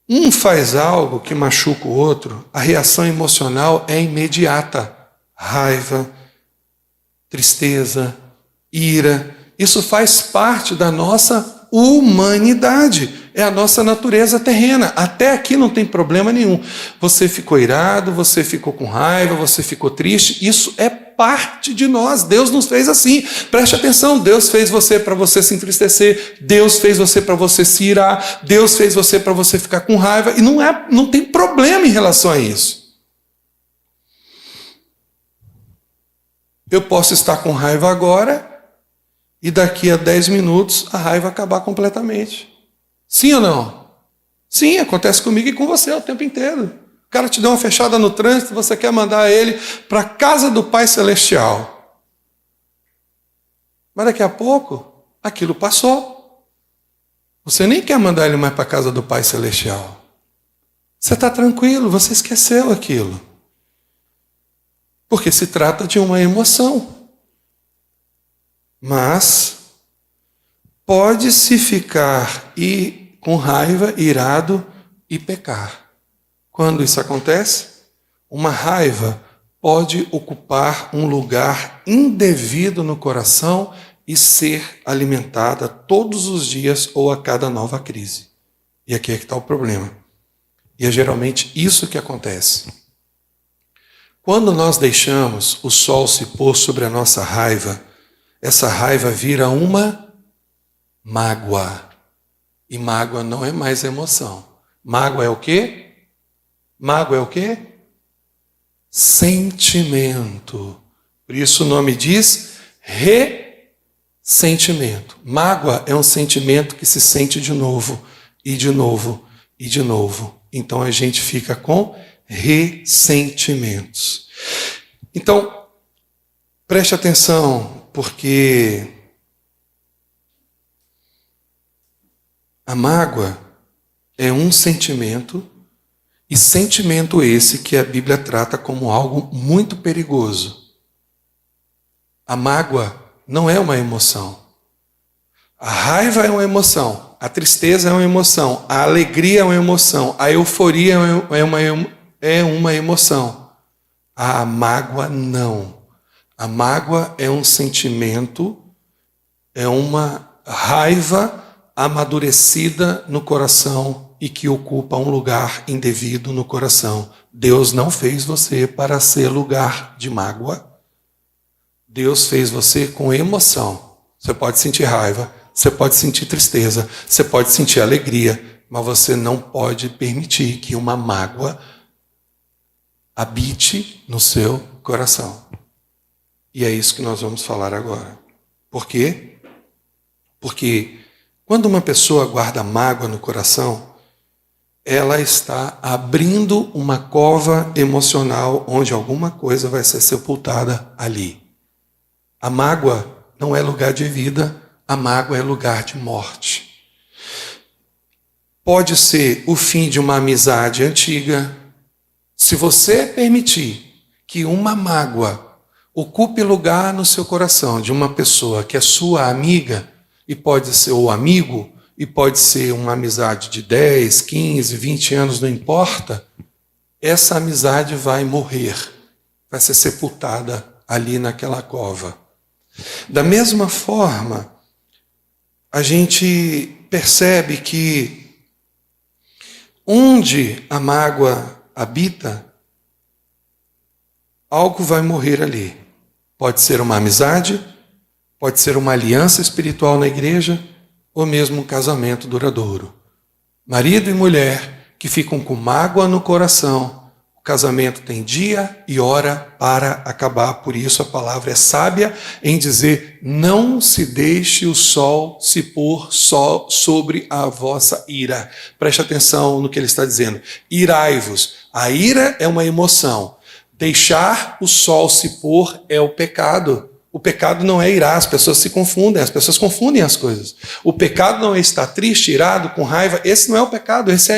Um faz algo que machuca o outro, a reação emocional é imediata. Raiva, tristeza, ira, isso faz parte da nossa humanidade, é a nossa natureza terrena. Até aqui não tem problema nenhum. Você ficou irado, você ficou com raiva, você ficou triste, isso é parte de nós. Deus nos fez assim. Preste atenção, Deus fez você para você se entristecer, Deus fez você para você se irar, Deus fez você para você ficar com raiva, e não tem problema em relação a isso. Eu posso estar com raiva agora e daqui a 10 minutos a raiva acabar completamente. Sim ou não? Sim, acontece comigo e com você o tempo inteiro. O cara te deu uma fechada no trânsito, você quer mandar ele para a casa do Pai Celestial. Mas daqui a pouco, aquilo passou. Você nem quer mandar ele mais para a casa do Pai Celestial. Você está tranquilo, você esqueceu aquilo. Porque se trata de uma emoção. Mas pode-se ficar com raiva, irado e pecar. Quando isso acontece, uma raiva pode ocupar um lugar indevido no coração e ser alimentada todos os dias ou a cada nova crise. E aqui é que está o problema. E é geralmente isso que acontece. Quando nós deixamos o sol se pôr sobre a nossa raiva, essa raiva vira uma mágoa. E mágoa não é mais emoção. Mágoa é o quê? Mágoa é o quê? Sentimento. Por isso o nome diz ressentimento. Mágoa é um sentimento que se sente de novo, e de novo, e de novo. Então a gente fica com ressentimentos. Então, preste atenção, porque A mágoa é um sentimento, e sentimento esse que a Bíblia trata como algo muito perigoso. A mágoa não é uma emoção. A raiva é uma emoção, a tristeza é uma emoção, a alegria é uma emoção, a euforia é uma emoção. A mágoa não. A mágoa é um sentimento, é uma raiva amadurecida no coração e que ocupa um lugar indevido no coração. Deus não fez você para ser lugar de mágoa. Deus fez você com emoção. Você pode sentir raiva, você pode sentir tristeza, você pode sentir alegria, mas você não pode permitir que uma mágoa habite no seu coração. E é isso que nós vamos falar agora. Por quê? Porque quando uma pessoa guarda mágoa no coração, ela está abrindo uma cova emocional onde alguma coisa vai ser sepultada ali. A mágoa não é lugar de vida, a mágoa é lugar de morte. Pode ser o fim de uma amizade antiga. Se você permitir que uma mágoa ocupe lugar no seu coração de uma pessoa que é sua amiga, e pode ser o amigo, e pode ser uma amizade de 10, 15, 20 anos, não importa, essa amizade vai morrer, vai ser sepultada ali naquela cova. Da mesma forma, a gente percebe que onde a mágoa habita, algo vai morrer ali. Pode ser uma amizade, pode ser uma aliança espiritual na igreja, ou mesmo um casamento duradouro. Marido e mulher que ficam com mágoa no coração, o casamento tem dia e hora para acabar. Por isso a palavra é sábia em dizer: não se deixe o sol se pôr só sobre a vossa ira. Preste atenção no que ele está dizendo. Irai-vos. A ira é uma emoção. Deixar o sol se pôr é o pecado. O pecado não é irar, as pessoas se confundem, as pessoas confundem as coisas. O pecado não é estar triste, irado, com raiva, esse não é o pecado, isso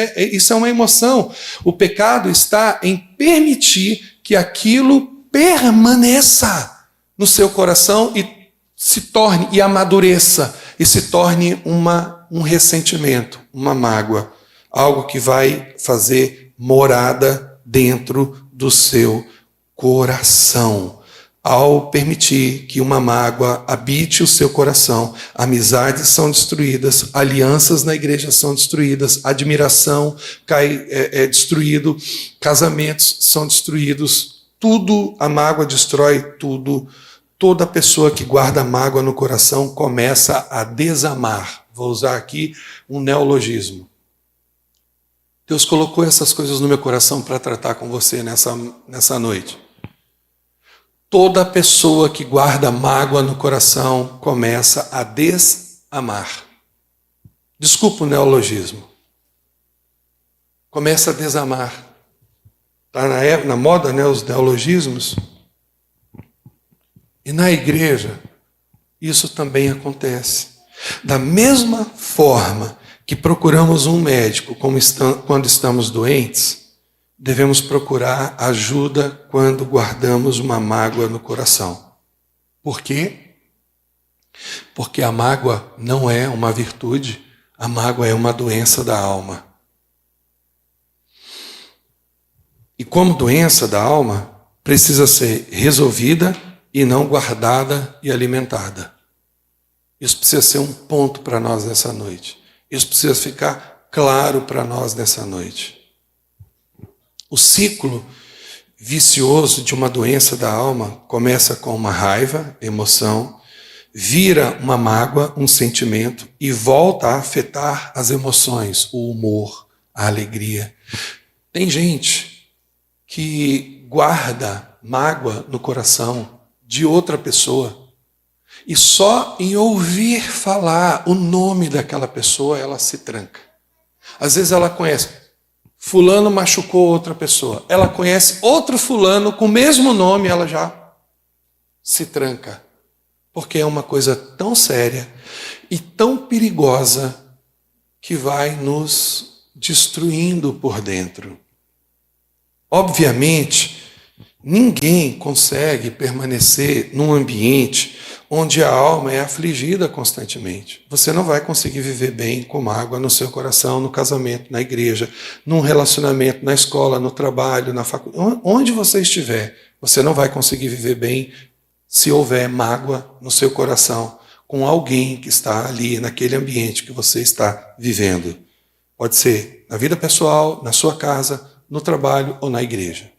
é uma emoção. O pecado está em permitir que aquilo permaneça no seu coração e se torne, e amadureça, e se torne um ressentimento, uma mágoa, algo que vai fazer morada dentro do seu coração. Ao permitir que uma mágoa habite o seu coração, amizades são destruídas, alianças na igreja são destruídas, admiração é destruído, casamentos são destruídos, tudo, a mágoa destrói tudo. Toda pessoa que guarda mágoa no coração começa a desamar. Vou usar aqui um neologismo. Deus colocou essas coisas no meu coração para tratar com você nessa noite. Toda pessoa que guarda mágoa no coração começa a desamar. Desculpa o neologismo. Começa a desamar. Está na moda, né, os neologismos? E na igreja, isso também acontece. Da mesma forma que procuramos um médico quando estamos doentes, devemos procurar ajuda quando guardamos uma mágoa no coração. Por quê? Porque a mágoa não é uma virtude, a mágoa é uma doença da alma. E como doença da alma, precisa ser resolvida e não guardada e alimentada. Isso precisa ser um ponto para nós nessa noite. Isso precisa ficar claro para nós nessa noite. O ciclo vicioso de uma doença da alma começa com uma raiva, emoção, vira uma mágoa, um sentimento e volta a afetar as emoções, o humor, a alegria. Tem gente que guarda mágoa no coração de outra pessoa e só em ouvir falar o nome daquela pessoa ela se tranca. Às vezes ela conhece. Fulano machucou outra pessoa. Ela conhece outro fulano com o mesmo nome, ela já se tranca. Porque é uma coisa tão séria e tão perigosa que vai nos destruindo por dentro. Obviamente, ninguém consegue permanecer num ambiente onde a alma é afligida constantemente. Você não vai conseguir viver bem com mágoa no seu coração, no casamento, na igreja, num relacionamento, na escola, no trabalho, na faculdade. Onde você estiver, você não vai conseguir viver bem se houver mágoa no seu coração com alguém que está ali naquele ambiente que você está vivendo. Pode ser na vida pessoal, na sua casa, no trabalho ou na igreja.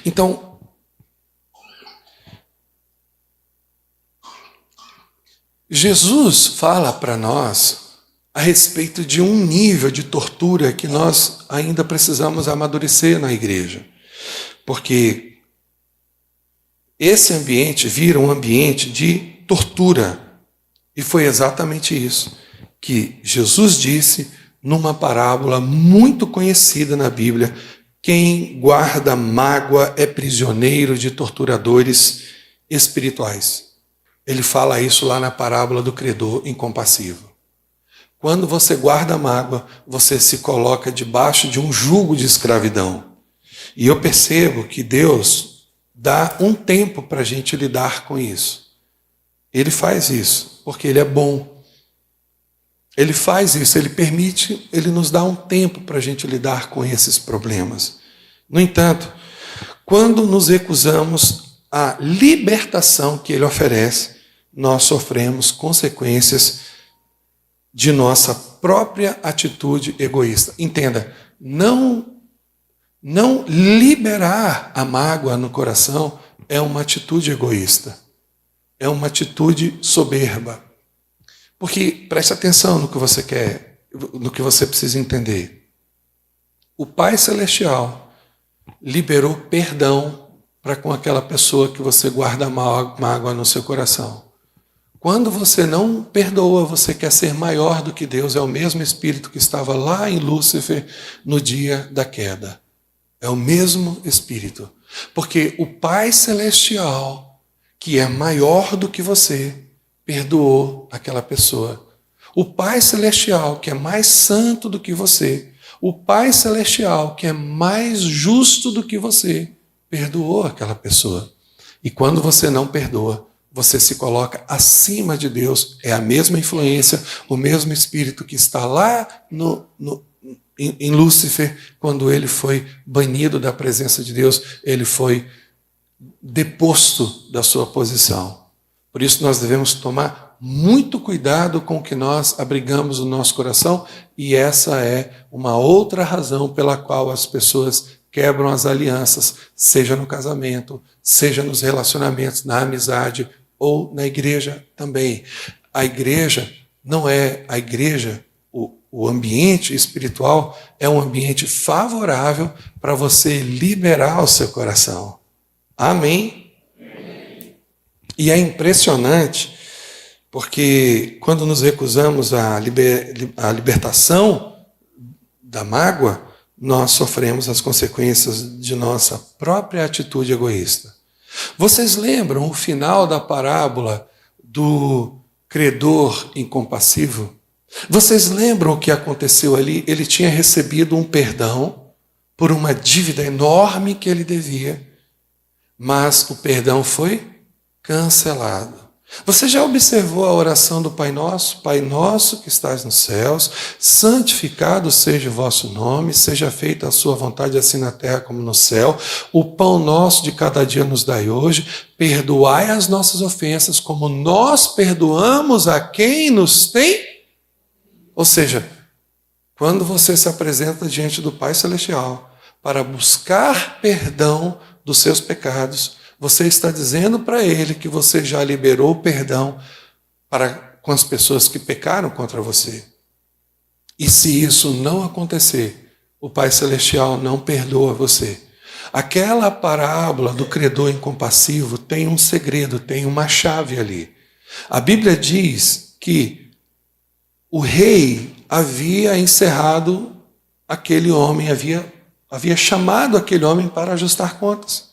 Então, Jesus fala para nós a respeito de um nível de tortura que nós ainda precisamos amadurecer na igreja. Porque esse ambiente vira um ambiente de tortura. E foi exatamente isso que Jesus disse numa parábola muito conhecida na Bíblia: quem guarda mágoa é prisioneiro de torturadores espirituais. Ele fala isso lá na parábola do credor incompassivo. Quando você guarda mágoa, você se coloca debaixo de um jugo de escravidão. E eu percebo que Deus dá um tempo para a gente lidar com isso. Ele faz isso porque Ele é bom. Ele faz isso, Ele permite, Ele nos dá um tempo para a gente lidar com esses problemas. No entanto, quando nos recusamos à libertação que Ele oferece, nós sofremos consequências de nossa própria atitude egoísta. Entenda, não liberar a mágoa no coração é uma atitude egoísta. É uma atitude soberba. Porque, preste atenção no que você quer, no que você precisa entender. O Pai Celestial liberou perdão para com aquela pessoa que você guarda mágoa no seu coração. Quando você não perdoa, você quer ser maior do que Deus. É o mesmo Espírito que estava lá em Lúcifer no dia da queda. É o mesmo Espírito. Porque o Pai Celestial, que é maior do que você, perdoou aquela pessoa. O Pai Celestial, que é mais santo do que você, o Pai Celestial, que é mais justo do que você, perdoou aquela pessoa. E quando você não perdoa, você se coloca acima de Deus. É a mesma influência, o mesmo Espírito que está lá em Lúcifer, quando ele foi banido da presença de Deus, ele foi deposto da sua posição. Por isso nós devemos tomar muito cuidado com o que nós abrigamos no nosso coração, e essa é uma outra razão pela qual as pessoas quebram as alianças, seja no casamento, seja nos relacionamentos, na amizade ou na igreja também. A igreja não é a igreja, o ambiente espiritual é um ambiente favorável para você liberar o seu coração. Amém? E é impressionante, porque quando nos recusamos à libertação da mágoa, nós sofremos as consequências de nossa própria atitude egoísta. Vocês lembram o final da parábola do credor incompassivo? Vocês lembram o que aconteceu ali? Ele tinha recebido um perdão por uma dívida enorme que ele devia, mas o perdão foi cancelado. Você já observou a oração do Pai Nosso? Pai nosso que estás nos céus, santificado seja o vosso nome, seja feita a sua vontade assim na terra como no céu. O pão nosso de cada dia nos dai hoje. Perdoai as nossas ofensas como nós perdoamos a quem nos tem. Ou seja, quando você se apresenta diante do Pai Celestial para buscar perdão dos seus pecados, você está dizendo para Ele que você já liberou perdão com as pessoas que pecaram contra você. E se isso não acontecer, o Pai Celestial não perdoa você. Aquela parábola do credor incompassivo tem um segredo, tem uma chave ali. A Bíblia diz que o rei havia encerrado aquele homem, havia chamado aquele homem para ajustar contas.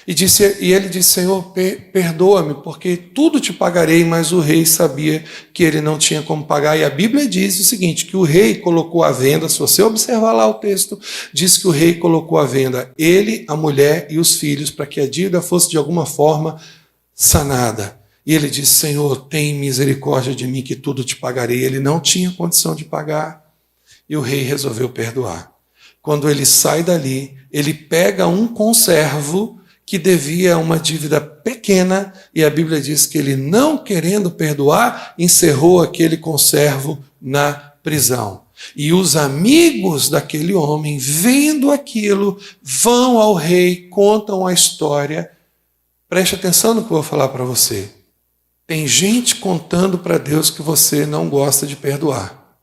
E ele disse: Senhor, perdoa-me, porque tudo te pagarei. Mas o rei sabia que ele não tinha como pagar. E a Bíblia diz o seguinte, que o rei colocou à venda, se você observar lá o texto, diz que o rei colocou à venda ele, a mulher e os filhos, para que a dívida fosse de alguma forma sanada. E ele disse: Senhor, tem misericórdia de mim, que tudo te pagarei. Ele não tinha condição de pagar, e o rei resolveu perdoar. Quando ele sai dali, ele pega um conservo que devia uma dívida pequena, e a Bíblia diz que ele, não querendo perdoar, encerrou aquele conservo na prisão. E os amigos daquele homem, vendo aquilo, vão ao rei, contam a história. Preste atenção no que eu vou falar para você. Tem gente contando para Deus que você não gosta de perdoar.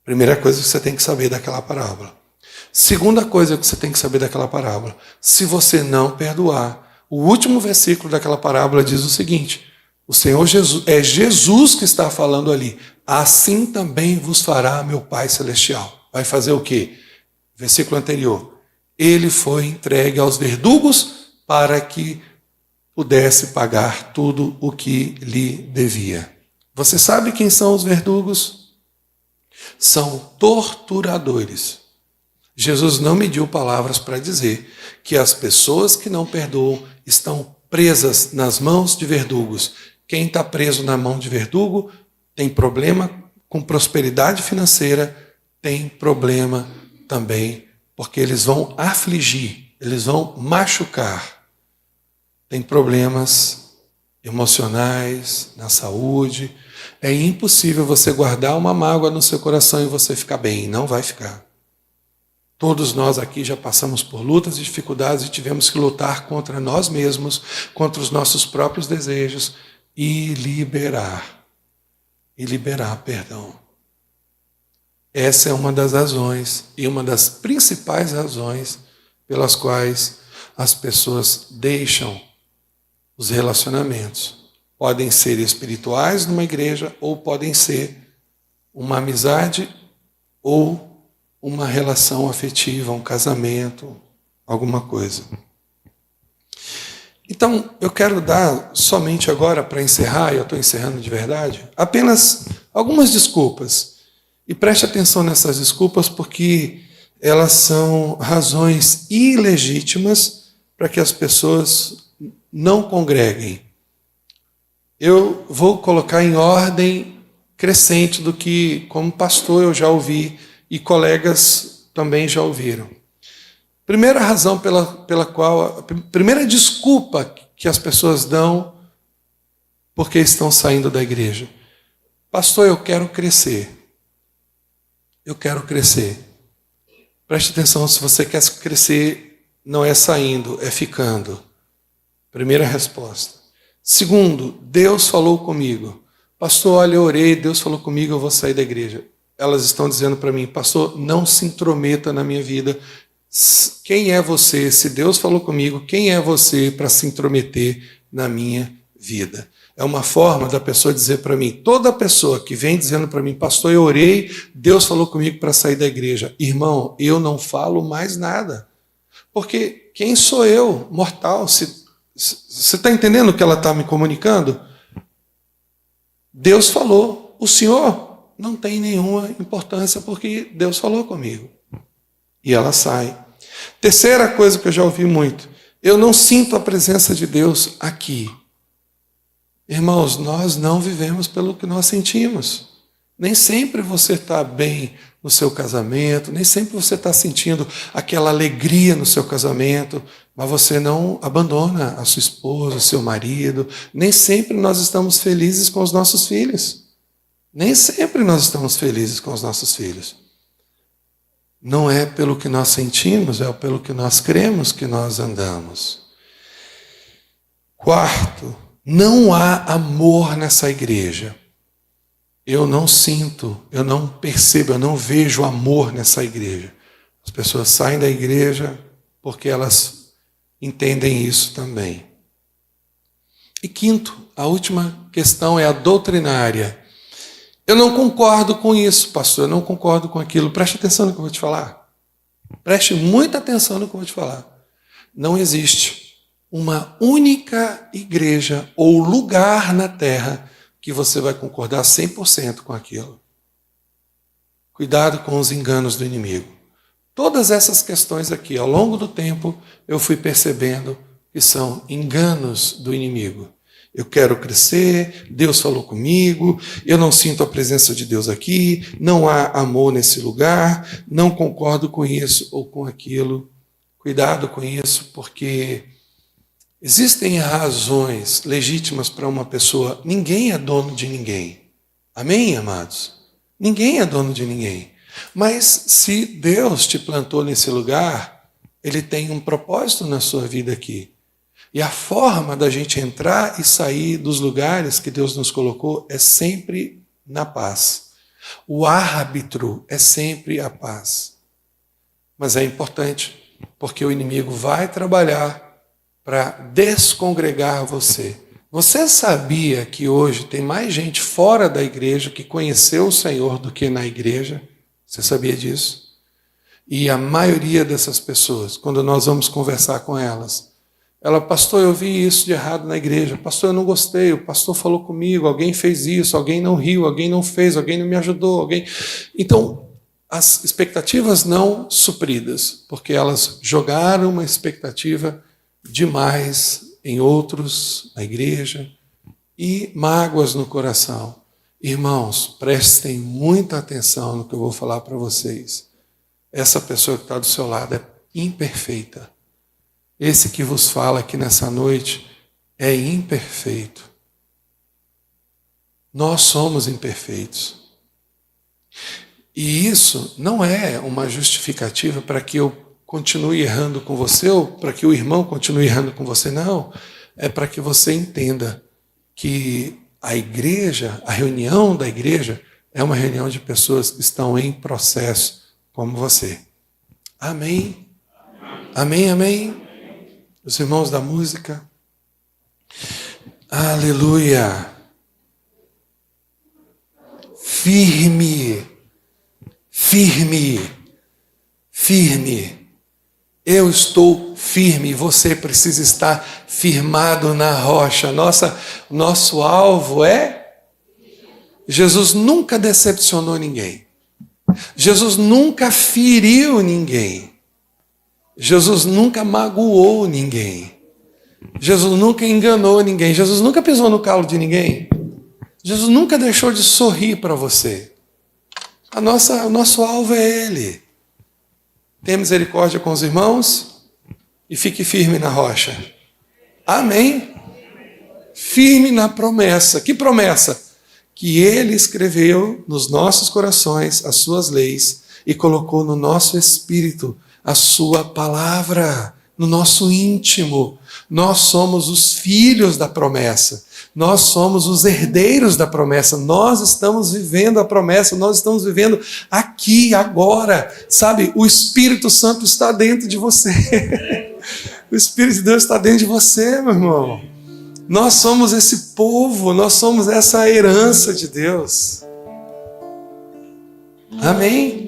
Primeira coisa que você tem que saber daquela parábola. Segunda coisa que você tem que saber daquela parábola: se você não perdoar, o último versículo daquela parábola diz o seguinte: o Senhor Jesus, é Jesus que está falando ali, assim também vos fará meu Pai Celestial. Vai fazer o quê? Versículo anterior: ele foi entregue aos verdugos para que pudesse pagar tudo o que lhe devia. Você sabe quem são os verdugos? São torturadores. Jesus não mediu palavras para dizer que as pessoas que não perdoam estão presas nas mãos de verdugos. Quem está preso na mão de verdugo tem problema com prosperidade financeira, tem problema também, porque eles vão afligir, eles vão machucar. Tem problemas emocionais, na saúde. É impossível você guardar uma mágoa no seu coração e você ficar bem. Não vai ficar. Todos nós aqui já passamos por lutas e dificuldades e tivemos que lutar contra nós mesmos, contra os nossos próprios desejos e liberar. E liberar perdão. Essa é uma das razões e uma das principais razões pelas quais as pessoas deixam os relacionamentos. Podem ser espirituais numa igreja ou podem ser uma amizade ou uma relação afetiva, um casamento, alguma coisa. Então, eu quero dar somente agora, para encerrar, e eu estou encerrando de verdade, apenas algumas desculpas. E preste atenção nessas desculpas, porque elas são razões ilegítimas para que as pessoas não congreguem. Eu vou colocar em ordem crescente do que, como pastor, eu já ouvi e colegas também já ouviram. Primeira razão pela qual, a primeira desculpa que as pessoas dão porque estão saindo da igreja: pastor, eu quero crescer. Eu quero crescer. Preste atenção, se você quer crescer, não é saindo, é ficando. Primeira resposta. Segundo, Deus falou comigo. Pastor, olha, eu orei, Deus falou comigo, eu vou sair da igreja. Elas estão dizendo para mim: pastor, não se intrometa na minha vida. Quem é você? Se Deus falou comigo, quem é você para se intrometer na minha vida? É uma forma da pessoa dizer para mim, toda pessoa que vem dizendo para mim: pastor, eu orei, Deus falou comigo para sair da igreja. Irmão, eu não falo mais nada. Porque quem sou eu, mortal? Você está entendendo o que ela está me comunicando? Deus falou, o Senhor não tem nenhuma importância porque Deus falou comigo. E ela sai. Terceira coisa que eu já ouvi muito: eu não sinto a presença de Deus aqui. Irmãos, nós não vivemos pelo que nós sentimos. Nem sempre você está bem no seu casamento, nem sempre você está sentindo aquela alegria no seu casamento, mas você não abandona a sua esposa, o seu marido. Nem sempre nós estamos felizes com os nossos filhos. Nem sempre nós estamos felizes com os nossos filhos. Não é pelo que nós sentimos, é pelo que nós cremos que nós andamos. Quarto, não há amor nessa igreja. Eu não sinto, eu não percebo, eu não vejo amor nessa igreja. As pessoas saem da igreja porque elas entendem isso também. E quinto, a última questão é a doutrinária. Eu não concordo com isso, pastor, eu não concordo com aquilo. Preste atenção no que eu vou te falar. Preste muita atenção no que eu vou te falar. Não existe uma única igreja ou lugar na terra que você vai concordar 100% com aquilo. Cuidado com os enganos do inimigo. Todas essas questões aqui, ao longo do tempo, eu fui percebendo que são enganos do inimigo. Eu quero crescer, Deus falou comigo, eu não sinto a presença de Deus aqui, não há amor nesse lugar, não concordo com isso ou com aquilo. Cuidado com isso, porque existem razões legítimas para uma pessoa. Ninguém é dono de ninguém. Amém, amados? Ninguém é dono de ninguém. Mas se Deus te plantou nesse lugar, Ele tem um propósito na sua vida aqui. E a forma da gente entrar e sair dos lugares que Deus nos colocou é sempre na paz. O árbitro é sempre a paz. Mas é importante, porque o inimigo vai trabalhar para descongregar você. Você sabia que hoje tem mais gente fora da igreja que conheceu o Senhor do que na igreja? Você sabia disso? E a maioria dessas pessoas, quando nós vamos conversar com elas, ela, pastor, eu vi isso de errado na igreja. Pastor, eu não gostei. O pastor falou comigo. Alguém fez isso. Alguém não riu. Alguém não fez. Alguém não me ajudou. Então, as expectativas não supridas, porque elas jogaram uma expectativa demais em outros, na igreja, e mágoas no coração. Irmãos, prestem muita atenção no que eu vou falar para vocês. Essa pessoa que está do seu lado é imperfeita. Esse que vos fala aqui nessa noite é imperfeito. Nós somos imperfeitos. E isso não é uma justificativa para que eu continue errando com você ou para que o irmão continue errando com você, não. É para que você entenda que a igreja, a reunião da igreja, é uma reunião de pessoas que estão em processo, como você. Amém? Amém, amém? Os irmãos da música. Aleluia. Firme, firme, firme. Eu estou firme, você precisa estar firmado na rocha. Nosso alvo é... Jesus nunca decepcionou ninguém. Jesus nunca feriu ninguém. Jesus nunca magoou ninguém. Jesus nunca enganou ninguém. Jesus nunca pisou no calo de ninguém. Jesus nunca deixou de sorrir para você. O nosso alvo é Ele. Tenha misericórdia com os irmãos e fique firme na rocha. Amém? Firme na promessa. Que promessa? Que Ele escreveu nos nossos corações as suas leis e colocou no nosso espírito a sua palavra, no nosso íntimo. Nós somos os filhos da promessa. Nós somos os herdeiros da promessa. Nós estamos vivendo a promessa. Nós estamos vivendo aqui, agora. Sabe, o Espírito Santo está dentro de você. O Espírito de Deus está dentro de você, meu irmão. Nós somos esse povo. Nós somos essa herança de Deus. Amém?